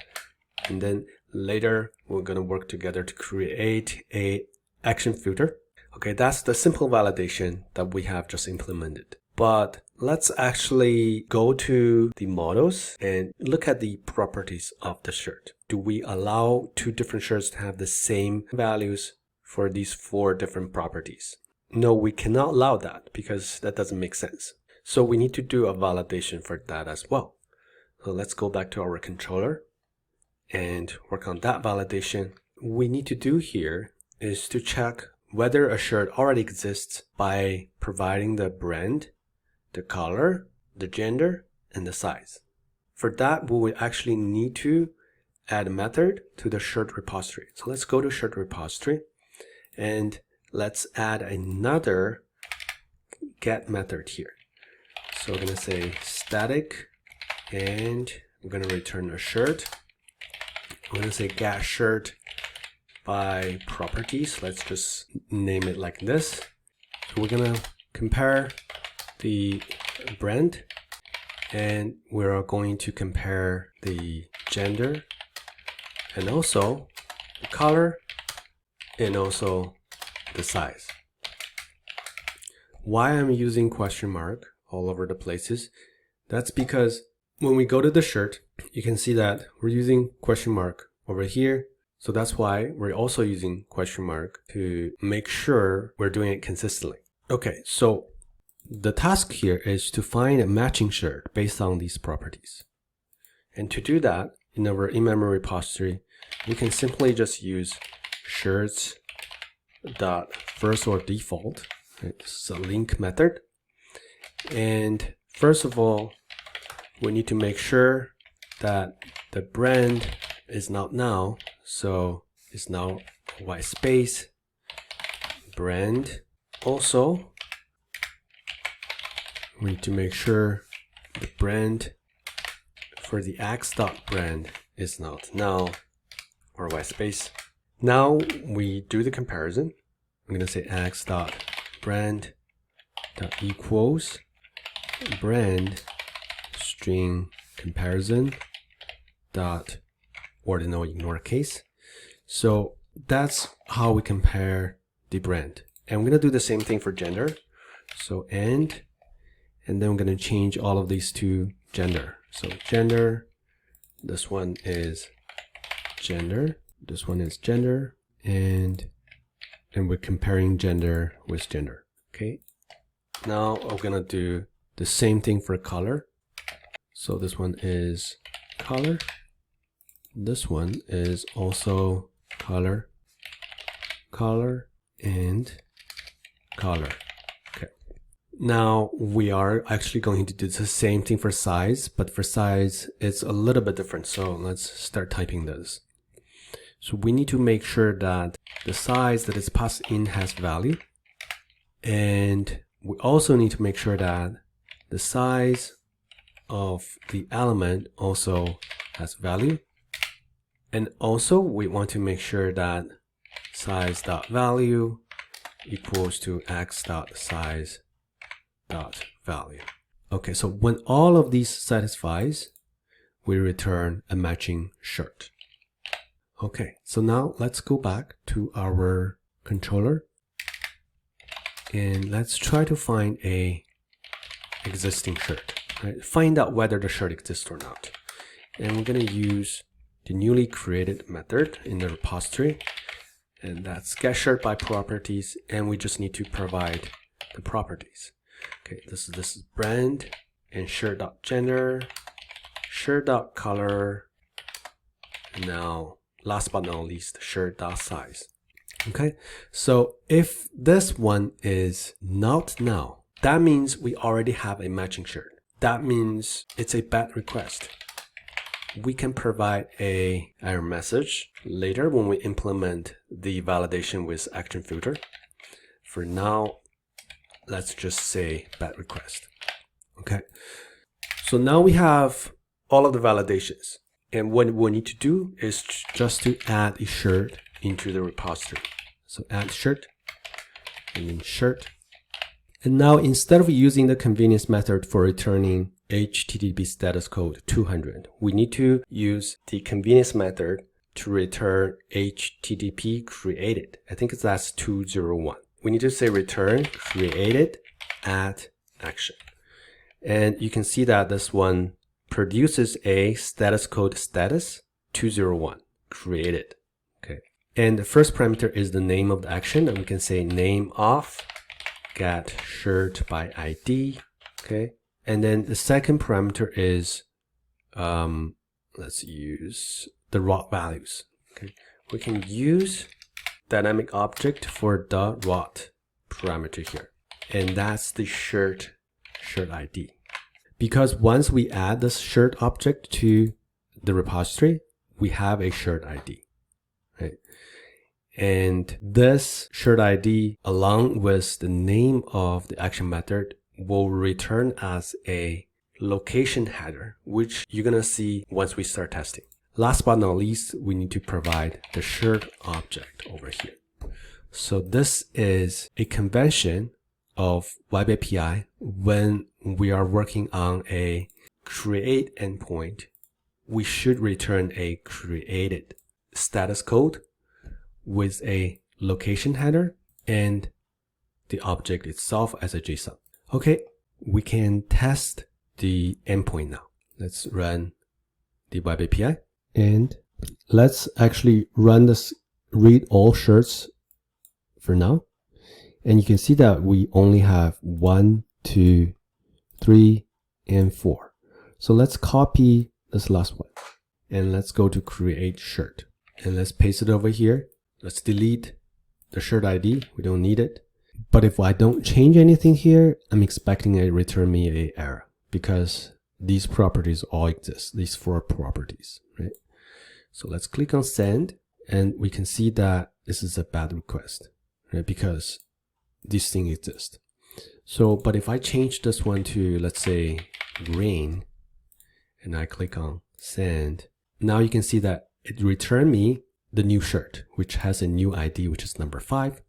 A: and then later we're going to work together to create a action filter. Okay, that's the simple validation that we have just implemented. But let's actually go to the models and look at the properties of the shirt. Do we allow 2 different shirts to have the same values for these 4 different properties? No, we cannot allow that because that doesn't make sense. So we need to do a validation for that as well. So let's go back to our controller and work on that validation. What we need to do here is to check whether a shirt already exists by providing the brand, the color, the gender, and the size. For that, we will actually need to add a method to the shirt repository. So let's go to shirt repository and let's add another get method here. So we're going to say static, and we're going to return a shirt. We're going to say get shirt by properties. Let's just name it like this. So we're going to compare the brand, and we're going to compare the gender, and also the color, and also the size. Why I'm using question mark all over the places? That's because when we go to the shirt, you can see that we're using question mark over here. So that's why we're also using question mark to make sure we're doing it consistently. Okay, so the task here is to find a matching shirt based on these properties. And to do that, in our in-memory repository, we can simply just use shirts.first or default. Right? This is a link method. And first of all, we need to make sure that the brand is not null. So it's now white space brand. Also, we need to make sure the brand for the x.brand is not null or white space. Now we do the comparison. I'm going to say x.brand.equals brand string comparison dot ordinal ignore case. So that's how we compare the brand. And we're going to do the same thing for gender. So and then we're going to change all of these to gender. So gender, this one is gender, this one is gender, and and we're comparing gender with gender. Okay. Now we're gonna do the same thing for color. So this one is color. This one is also color, color, and color. Okay. Now we are actually going to do the same thing for size, but for size it's a little bit different. So let's start typing this. So we need to make sure that the size that is passed in has value, and we also need to make sure that the size of the element also has value, and also we want to make sure that size.value equals to x.size.value. Okay, so when all of these satisfies, we return a matching shirt. Okay, so now let's go back to our controller and let's try to find a existing shirt. Right? Find out whether the shirt exists or not. And we're going to use the newly created method in the repository, and that's getShirtByProperties, and we just need to provide the properties. Okay, this is brand and shirt.gender, shirt.color, and now last but not least, shirt.size. Okay, so if this one is not now, that means we already have a matching shirt. That means it's a bad request. We can provide a error message later when we implement the validation with ActionFilter. For now, let's just say bad request. Okay, so now we have all of the validations. And what we need to do is just to add a shirt into the repository. So add shirt and then shirt. And now instead of using the convenience method for returning HTTP status code 200, we need to use the convenience method to return HTTP created. I think that's 201. We need to say return created at action. And you can see that this one produces a status code status 201 created. Okay. And the first parameter is the name of the action, and we can say name of get shirt by ID. Okay. And then the second parameter is let's use the raw values. Okay. We can use dynamic object for the raw parameter here, and that's the shirt ID. Because once we add this shirt object to the repository, we have a shirt ID, right? And this shirt ID, along with the name of the action method, will return as a location header, which you're gonna see once we start testing. Last but not least, we need to provide the shirt object over here. So this is a convention of Web API when we are working on a create endpoint. We should return a created status code with a location header and the object itself as a JSON. Okay, we can test the endpoint now. Let's run the Web API and let's actually run this read all shirts for now. And you can see that we only have 1, 2, 3, and 4. So let's copy this last one and let's go to create shirt and let's paste it over here. Let's delete the shirt ID. We don't need it. But if I don't change anything here, I'm expecting it to return me an error because these properties all exist, these 4 properties, right? So let's click on send and we can see that this is a bad request, right? Because this thing exists. So, but if I change this one to, let's say, green, and I click on send, now you can see that it returned me the new shirt, which has a new ID, which is number 5.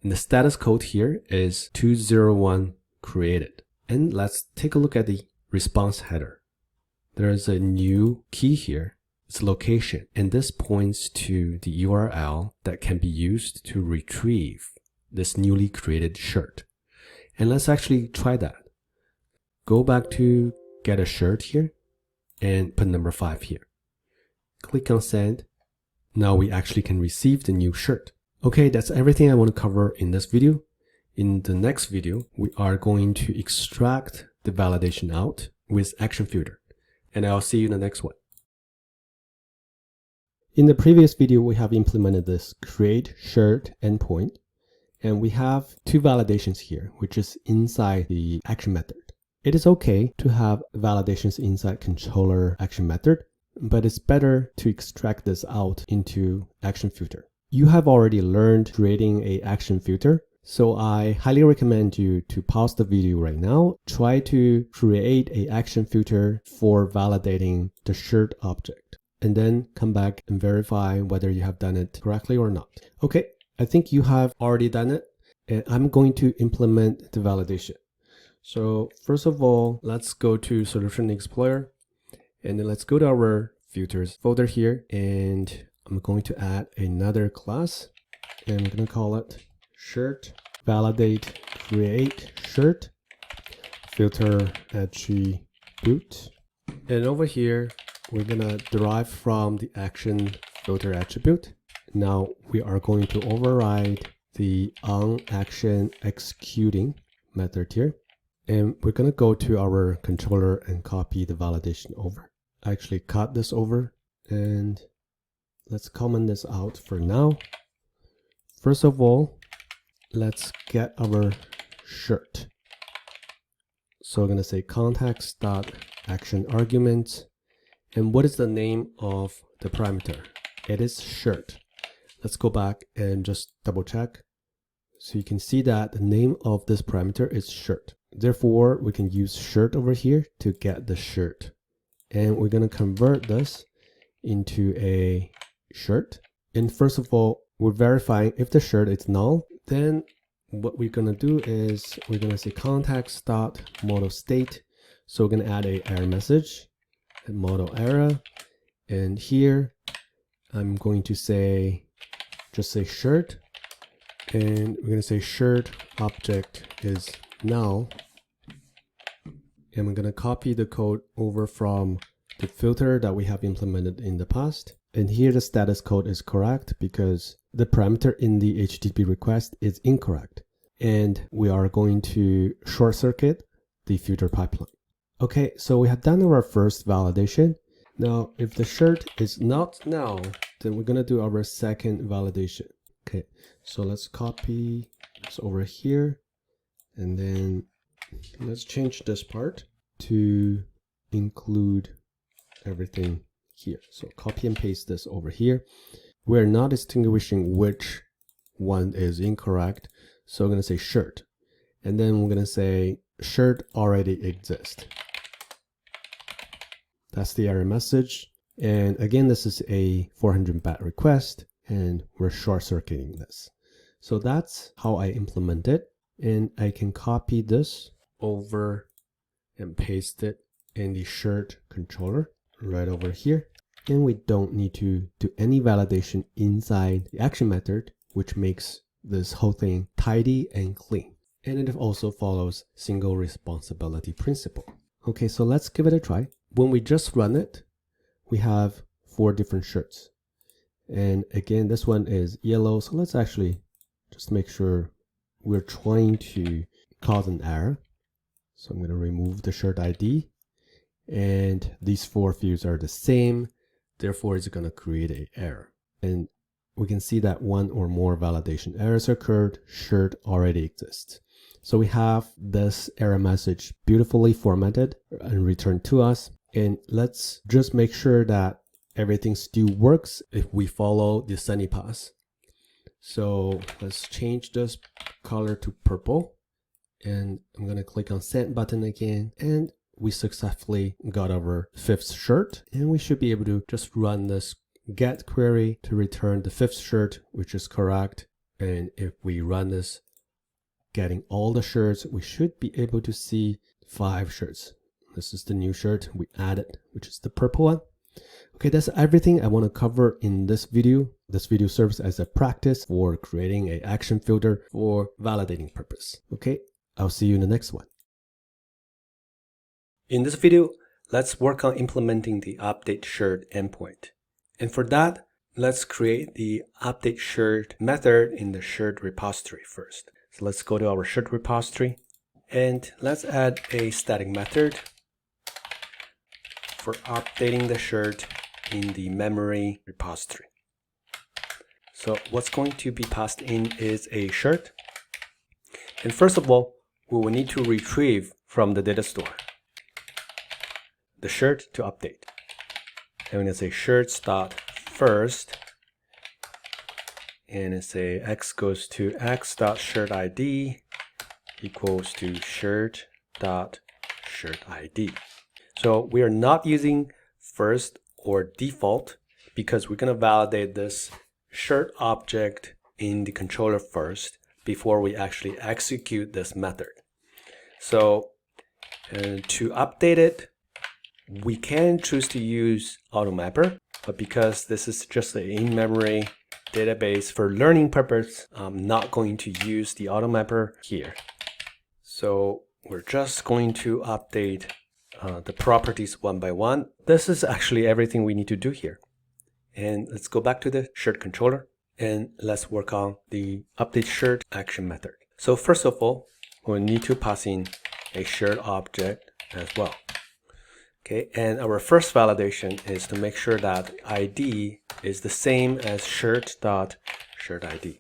A: And the status code here is 201 created. And let's take a look at the response header. There is a new key here. It's location, and this points to the URL that can be used to retrieve this newly created shirt. And let's actually try that. Go back to get a shirt here and put number 5 here. Click on send. Now we actually can receive the new shirt. Okay, that's everything I want to cover in this video. In the next video, we are going to extract the validation out with ActionFilter, and I'll see you in the next one. In the previous video, we have implemented this create shared endpoint, and we have two validations here, which is inside the action method. It is okay to have validations inside controller action method, but it's better to extract this out into ActionFilter. You have already learned creating an ActionFilter, so I highly recommend you to pause the video right now. Try to create an ActionFilter for validating the shared object, and then come back and verify whether you have done it correctly or not. Okay, I think you have already done it, and I'm going to implement the validation. So first of all, let's go to Solution Explorer, and then let's go to our filters folder here, and I'm going to add another class, and I'm going to call it shared validate create shared filter attribute. And over here, we're going to derive from the action filter attribute. Now we are going to override the onAction executing method here. And we're going to go to our controller and copy the validation over. I actually cut this over, and let's comment this out for now. First of all, let's get our shared. So we're going to say context.actionArguments. And what is the name of the parameter? It is shared. Let's go back and just double check. So you can see that the name of this parameter is shared. Therefore, we can use shared over here to get the shared. And we're going to convert this into a shared. And first of all, we're verifying if the shared is null. Then what we're going to do is we're going to say context.model_state. So we're going to add a error message, a model error. And here I'm going to say, just say shared. And we're going to say shared object is null. And we're going to copy the code over from the filter that we have implemented in the past. And here the status code is correct because the parameter in the HTTP request is incorrect. And we are going to short circuit the filter pipeline. Okay, so we have done our first validation. Now, if the shared is not null, then we're going to do our second validation. Okay, so let's copy this over here, and then let's change this part to include everything here. So copy and paste this over here. We're not distinguishing which one is incorrect. So I'm going to say shared. And then we're going to say shared already exists. That's the error message. And again, this is a 400 baht request, and we're short circuiting this. So that's how I implement it. And I can copy this over and paste it in the shared controller right over here. And we don't need to do any validation inside the action method, which makes this whole thing tidy and clean. And it also follows single responsibility principle. Okay, so let's give it a try. When we just run it, we have 4 different shareds. And again, this one is yellow. So let's actually just make sure we're trying to cause an error. So I'm going to remove the shared ID. And these 4 fields are the same. Therefore, it's going to create an error. And we can see that 1 or more validation errors occurred. Shared already exists. So we have this error message beautifully formatted and returned to us. And let's just make sure that everything still works if we follow the Sunny path. So let's change this color to purple. And I'm going to click on send button again. And we successfully got our 5th shard. And we should be able to just run this get query to return the 5th shard, which is correct. And if we run this, getting all the shards, we should be able to see 5 shards. This is the new shard we added, which is the purple one. Okay, that's everything I want to cover in this video. This video serves as a practice for creating an action filter for validating purpose. Okay, I'll see you in the next one. In this video, let's work on implementing the update shared endpoint. And for that, let's create the update shirt method in the shirt repository first. So let's go to our shirt repository and let's add a static method for updating the shirt in the memory repository. So what's going to be passed in is a shirt. And first of all, we will need to retrieve from the data store the shirt to update. And we're going to say shirts.first, and it's say x goes to x.shirtID equals to shirt.shirtID. So we are not using first or default because we're going to validate this shirt object in the controller first before we actually execute this method. So to update it, we can choose to use AutoMapper, but because this is just an in-memory database for learning purpose, I'm not going to use the AutoMapper here. So we're just going to update the properties one by one. This is actually everything we need to do here. And let's go back to the shirt controller and let's work on the update shirt action method. So first of all, we'll need to pass in a shirt object as well. Okay, and our first validation is to make sure that ID is the same as shirt.shirtID.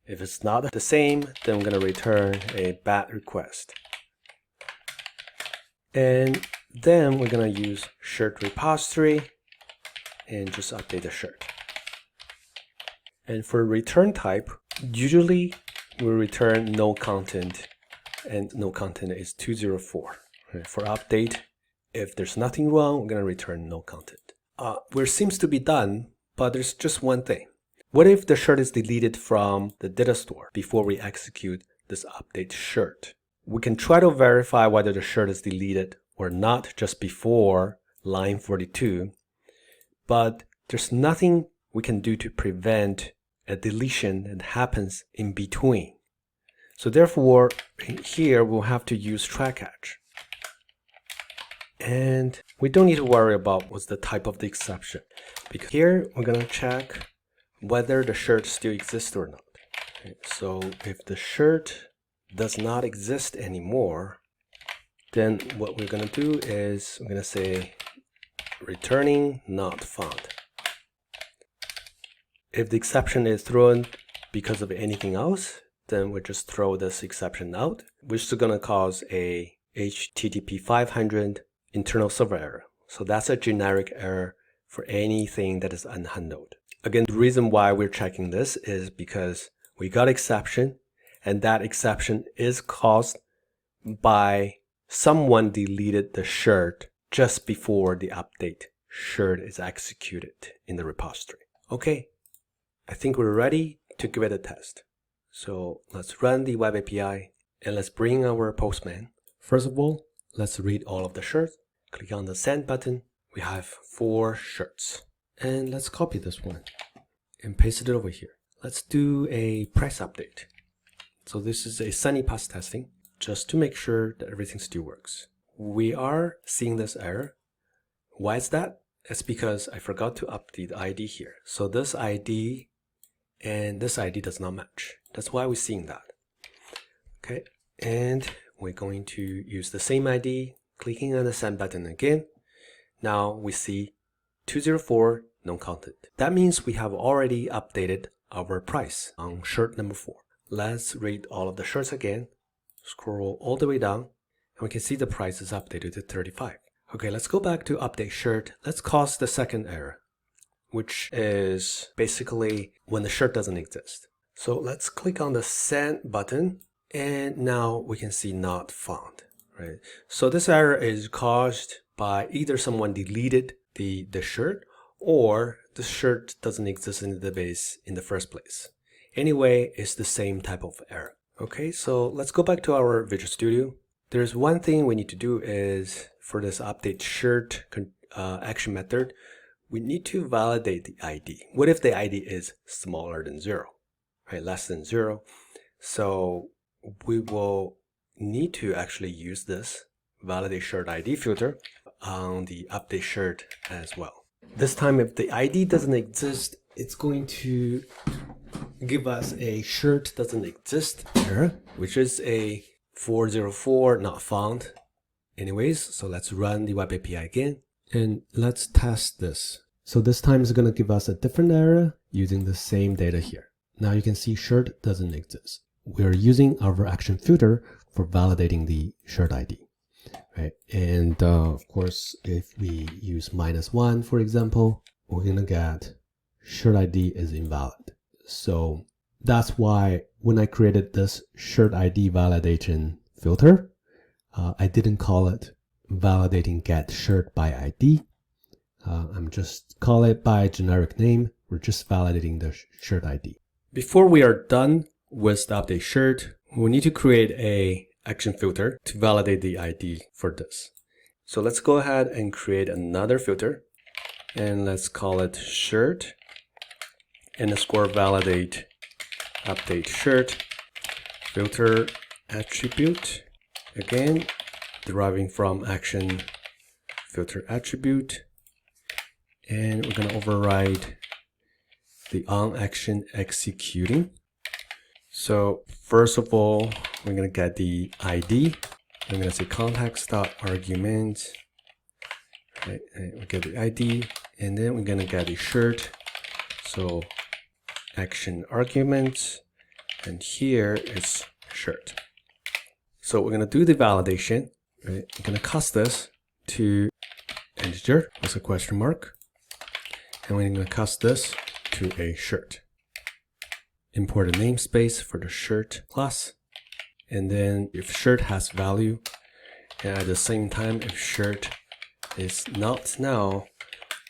A: If it's not the same, then I'm going to return a bad request. And then we're going to use shirt repository and just update the shirt. And for return type, usually we return no content, and no content is 204. Right? For update, if there's nothing wrong, we're going to return no content. Where seems to be done, but there's just one thing. What if the shirt is deleted from the data store before we execute this update shirt? We can try to verify whether the shirt is deleted or not just before line 42, but there's nothing we can do to prevent a deletion that happens in between. So therefore, here we'll have to use try catch. And we don't need to worry about what's the type of the exception, because here we're going to check whether the shirt still exists or not. Okay, so if the shirt does not exist anymore, then what we're going to do is we're going to say returning not found. If the exception is thrown because of anything else, then we'll just throw this exception out, which is going to cause a HTTP 500 internal server error. So that's a generic error for anything that is unhandled. Again, the reason why we're checking this is because we got exception, and that exception is caused by someone deleted the shirt just before the update shirt is executed in the repository. Okay, I think we're ready to give it a test. So let's run the web API and let's bring our Postman. First of all, let's read all of the shirts. Click on the send button. We have 4 shirts. And let's copy this one and paste it over here. Let's do a price update. So this is a Sunny Pass testing just to make sure that everything still works. We are seeing this error. Why is that? It's because I forgot to update the ID here. So this ID and this ID does not match. That's why we're seeing that. Okay, and we're going to use the same ID, clicking on the send button again. Now we see 204 no content. That means we have already updated our price on shirt number 4. Let's read all of the shirts again. Scroll all the way down, and we can see the price is updated to 35. Okay, let's go back to update shirt. Let's cause the second error, which is basically when the shirt doesn't exist. So let's click on the send button, and now we can see not found, right? So this error is caused by either someone deleted the shirt, or the shirt doesn't exist in the database in the first place. Anyway, it's the same type of error. Okay, so let's go back to our Visual Studio. There's one thing we need to do is for this update shirt action method, we need to validate the ID. What if the ID is smaller than 0, right? Less than 0. So we will need to actually use this validate shirt ID filter on the update shirt as well. This time, if the ID doesn't exist it's going to give us a shirt doesn't exist error, which is a 404 not found. Anyways, so let's run the web API again and let's test this. So this time it's going to give us a different error using the same data here. Now you can see shirt doesn't exist. We're using our action filter for validating the shirt ID, right? And of course, if we use -1, for example, we're going to get shirt ID is invalid. So that's why when I created this shirt ID validation filter, I didn't call it validating get shirt by ID. I'm just call it by generic name. We're just validating the shirt ID. Before we are done with the update shirt, we need to create a action filter to validate the ID for this. So let's go ahead and create another filter and let's call it shirt underscore validate update shirt filter attribute, again deriving from action filter attribute, and we're going to override the on action executing. So first of all, we're going to get the ID. I'm going to say context.argument, right? And we get the ID, and then we're going to get the shirt. So action argument, and here is shirt. So we're going to do the validation, right? I'm going to cast this to integer with a question mark, and we're going to cast this to a shirt. Import a namespace for the shirt class, and then if shirt has value, and at the same time if shirt is not now,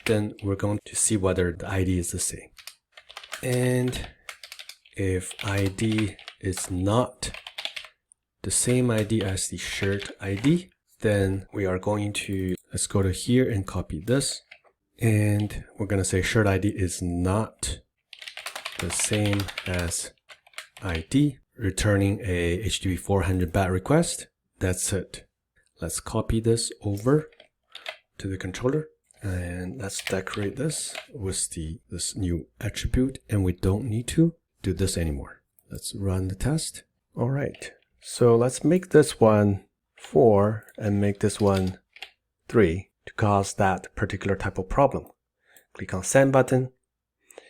A: then we're going to see whether the ID is the same. And if ID is not the same ID as the shirt ID, then we are going to, let's go to here and copy this, and we're going to say shirt ID is not the same as ID, returning a HTTP 400 BAT request. That's it. Let's copy this over to the controller, and let's decorate this with this new attribute, and we don't need to do this anymore. Let's run the test. All right, so let's make this one 4 and make this one 3 to cause that particular type of problem. Click on send button.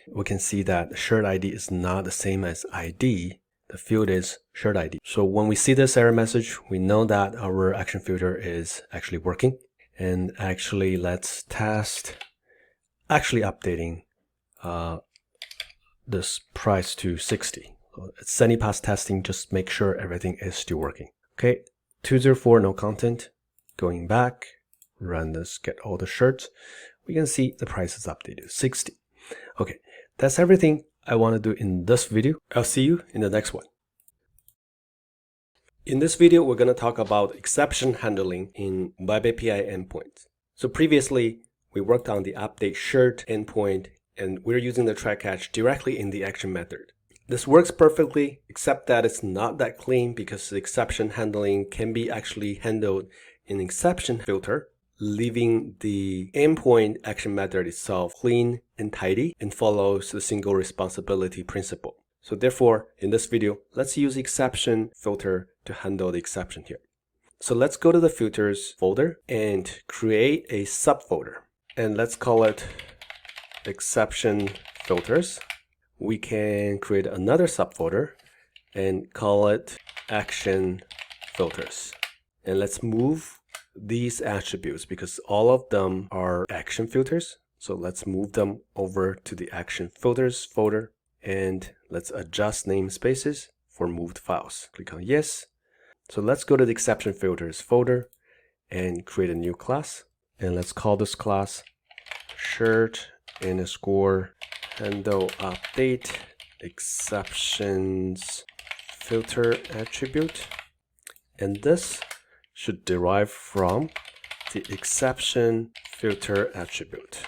A: We can see that the shirt ID is not the same as ID. The field is shirt ID. So when we see this error message, we know that our action filter is actually working. And actually, let's test actually updating this price to 60. So it's sending past testing, just make sure everything is still working. Okay, 204, no content. Going back, run this, get all the shirts. We can see the price is updated, 60. Okay, that's everything I want to do in this video. I'll see you in the next one. In this video, we're going to talk about exception handling in Web API endpoints. So previously, we worked on the update shirt endpoint, and we're using the try catch directly in the action method. This works perfectly, except that it's not that clean because the exception handling can be actually handled in exception filter, leaving the endpoint action method itself clean and tidy and follows the single responsibility principle. So therefore, in this video, let's use exception filter to handle the exception here. So let's go to the filters folder and create a subfolder. And let's call it exception filters. We can create another subfolder and call it action filters. And let's move these attributes because all of them are action filters. So let's move them over to the action filters folder, and let's adjust namespaces for moved files. Click on yes. So let's go to the exception filters folder and create a new class. And let's call this class shirt underscore handle update exceptions filter attribute. And this should derive from the exception filter attribute.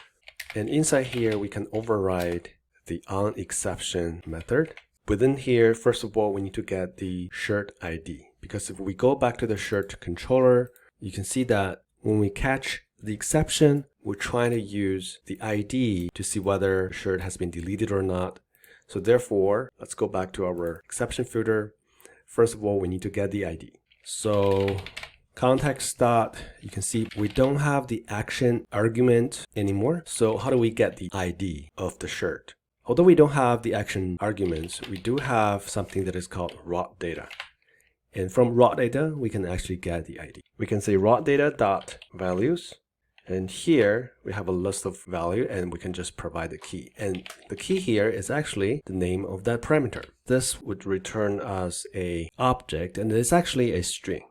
A: And inside here, we can override the onException method. Within here, first of all, we need to get the shirt ID, because if we go back to the shirt controller, you can see that when we catch The exception, we're trying to use the ID to see whether shirt has been deleted or not. So therefore, let's go back to our exception filter. First of all, we need to get the ID. So context dot, you can see we don't have the action argument anymore. So how do we get the ID of the shirt? Although we don't have the action arguments, we do have something that is called raw data. And from raw data, we can actually get the ID. We can say raw data dot values. And here we have a list of value and we can just provide the key. And the key here is actually the name of that parameter. This would return us a object and it's actually a string.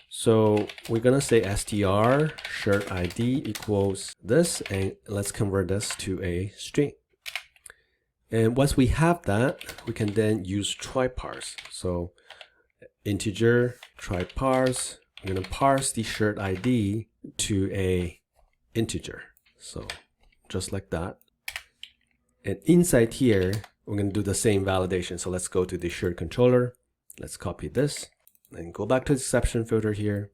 A: So we're gonna say str shirt ID equals this, and let's convert this to a string. And once we have that, we can then use try parse. So integer try parse, we're gonna parse the shirt ID to a integer. So just like that. And inside here, we're gonna do the same validation. So let's go to the shirt controller. Let's copy this and go back to the exception filter here.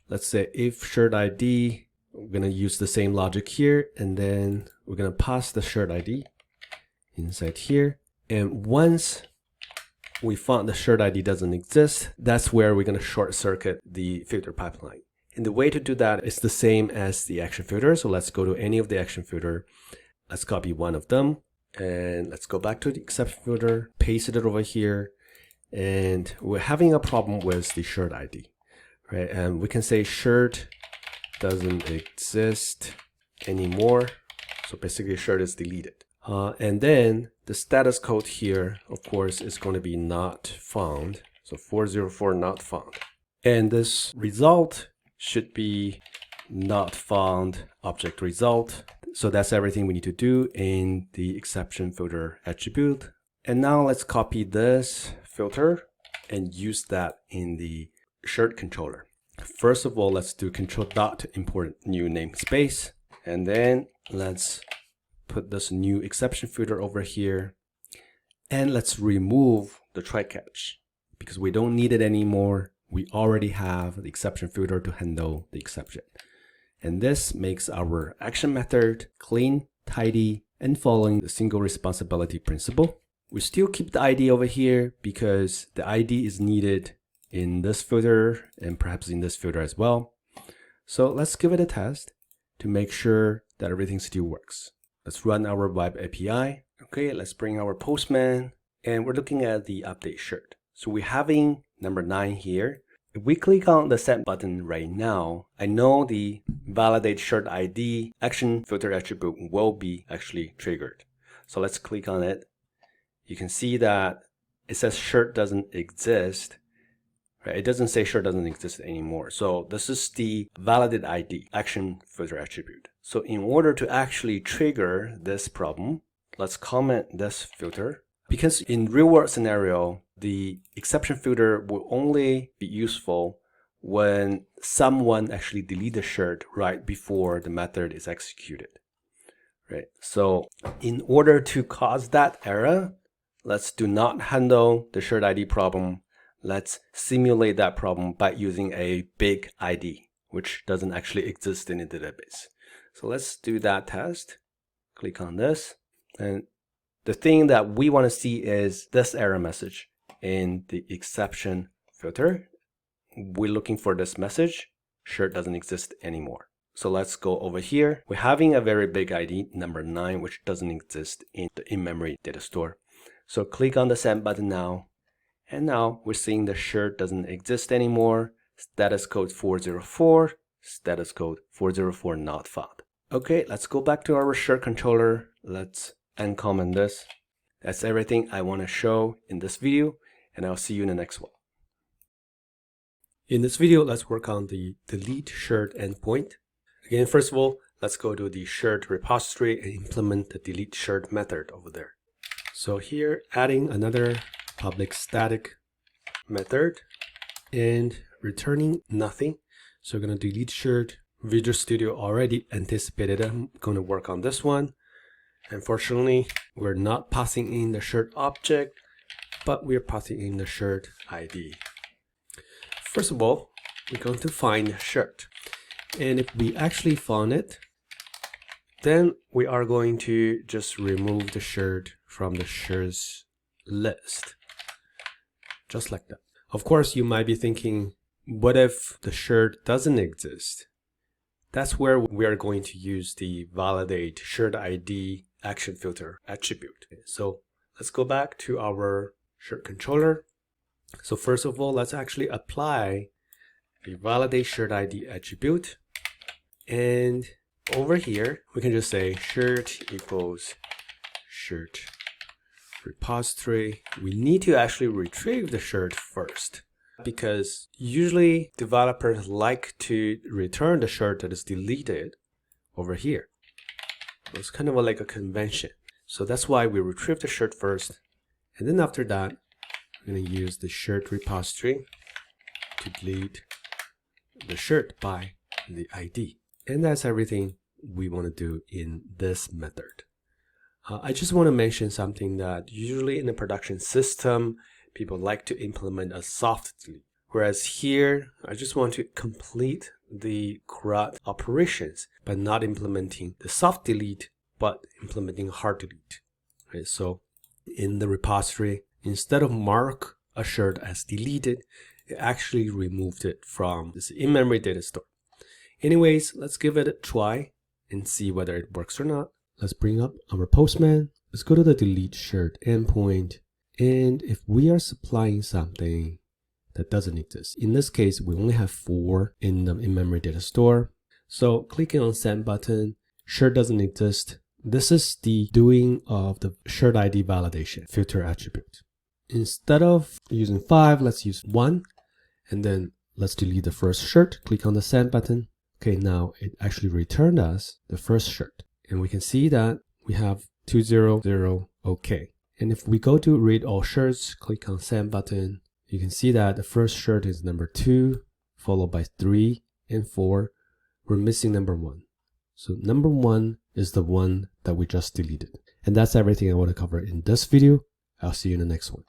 A: Let's say if shirt ID, we're gonna use the same logic here, and then we're gonna pass the shirt ID inside here. And once we found the shirt ID doesn't exist, that's where we're gonna short circuit the filter pipeline. And the way to do that is the same as the action filter. So let's go to any of the action filter. Let's copy one of them and let's go back to the exception filter, paste it over here. And we're having a problem with the shirt ID, right? And we can say shirt doesn't exist anymore. So basically shirt is deleted. And then the status code here, of course, is going to be not found. So 404 not found. And this result should be not found object result. So that's everything we need to do in the exception filter attribute. And now let's copy this filter and use that in the shirt controller. First of all, let's do control dot import new namespace. And then let's put this new exception filter over here. And let's remove the try catch because we don't need it anymore. We already have the exception filter to handle the exception. And this makes our action method clean, tidy, and following the single responsibility principle. We still keep the ID over here because the ID is needed in this filter and perhaps in this filter as well. So let's give it a test to make sure that everything still works. Let's run our web API. Okay, let's bring our Postman and we're looking at the update shirt. So we're having number 9 here. If we click on the set button right now, I know the validate shirt ID action filter attribute will be actually triggered. So let's click on it. You can see that it says shirt doesn't exist. Right? It doesn't say shirt doesn't exist anymore. So this is the validate ID action filter attribute. So in order to actually trigger this problem, let's comment this filter. Because in real world scenario, the exception filter will only be useful when someone actually deletes the shirt right before the method is executed. Right? So in order to cause that error, let's do not handle the shirt ID problem. Let's simulate that problem by using a big ID, which doesn't actually exist in the database. So let's do that test. Click on this. And the thing that we want to see is this error message in the exception filter. We're looking for this message, shirt doesn't exist anymore. So let's go over here. We're having a very big ID, number 9, which doesn't exist in the in-memory data store. So click on the send button now. And now we're seeing the shirt doesn't exist anymore. Status code 404, status code 404 not found. Okay, let's go back to our shirt controller. Let's uncomment this. That's everything I want to show in this video, and I'll see you in the next one. In this video, let's work on the delete shirt endpoint. Again, first of all, let's go to the shirt repository and implement the delete shirt method over there. So here, adding another public static method and returning nothing. So we're going to delete shirt. Visual Studio already anticipated I'm going to work on this one. Unfortunately, we're not passing in the shirt object, but we're passing in the shirt ID. First of all, we're going to find shirt. And if we actually found it, then we are going to just remove the shirt from the shirts list. Just like that. Of course, you might be thinking, what if the shirt doesn't exist? That's where we are going to use the validate shirt ID action filter attribute. So let's go back to our shirt controller. So first of all, let's actually apply the validate shirt ID attribute. And over here, we can just say shirt equals shirt repository. We need to actually retrieve the shirt first, because usually developers like to return the shirt that is deleted over here. It's kind of like a convention. So that's why we retrieve the shirt first. And then after that, we're going to use the shirt repository to delete the shirt by the ID. And that's everything we want to do in this method. I just want to mention something that usually in a production system, people like to implement a soft delete. Whereas here, I just want to complete the CRUD operations by not implementing the soft delete, but implementing hard delete. Okay, so in the repository, instead of mark a shirt as deleted, it actually removed it from this in-memory data store. Anyways, let's give it a try and see whether it works or not. Let's bring up our Postman. Let's go to the delete shirt endpoint. And if we are supplying something that doesn't exist, in this case, we only have 4 in the in-memory data store. So clicking on send button, shirt doesn't exist. This is the doing of the shirt ID validation filter attribute. Instead of using 5, let's use 1. And then let's delete the first shirt. Click on the send button. Okay, now it actually returned us the first shirt. And we can see that we have 200 OK. And if we go to read all shirts, click on send button, you can see that the first shirt is number 2, followed by 3 and 4. We're missing number 1. So number 1 is the one that we just deleted. And that's everything I want to cover in this video. I'll see you in the next one.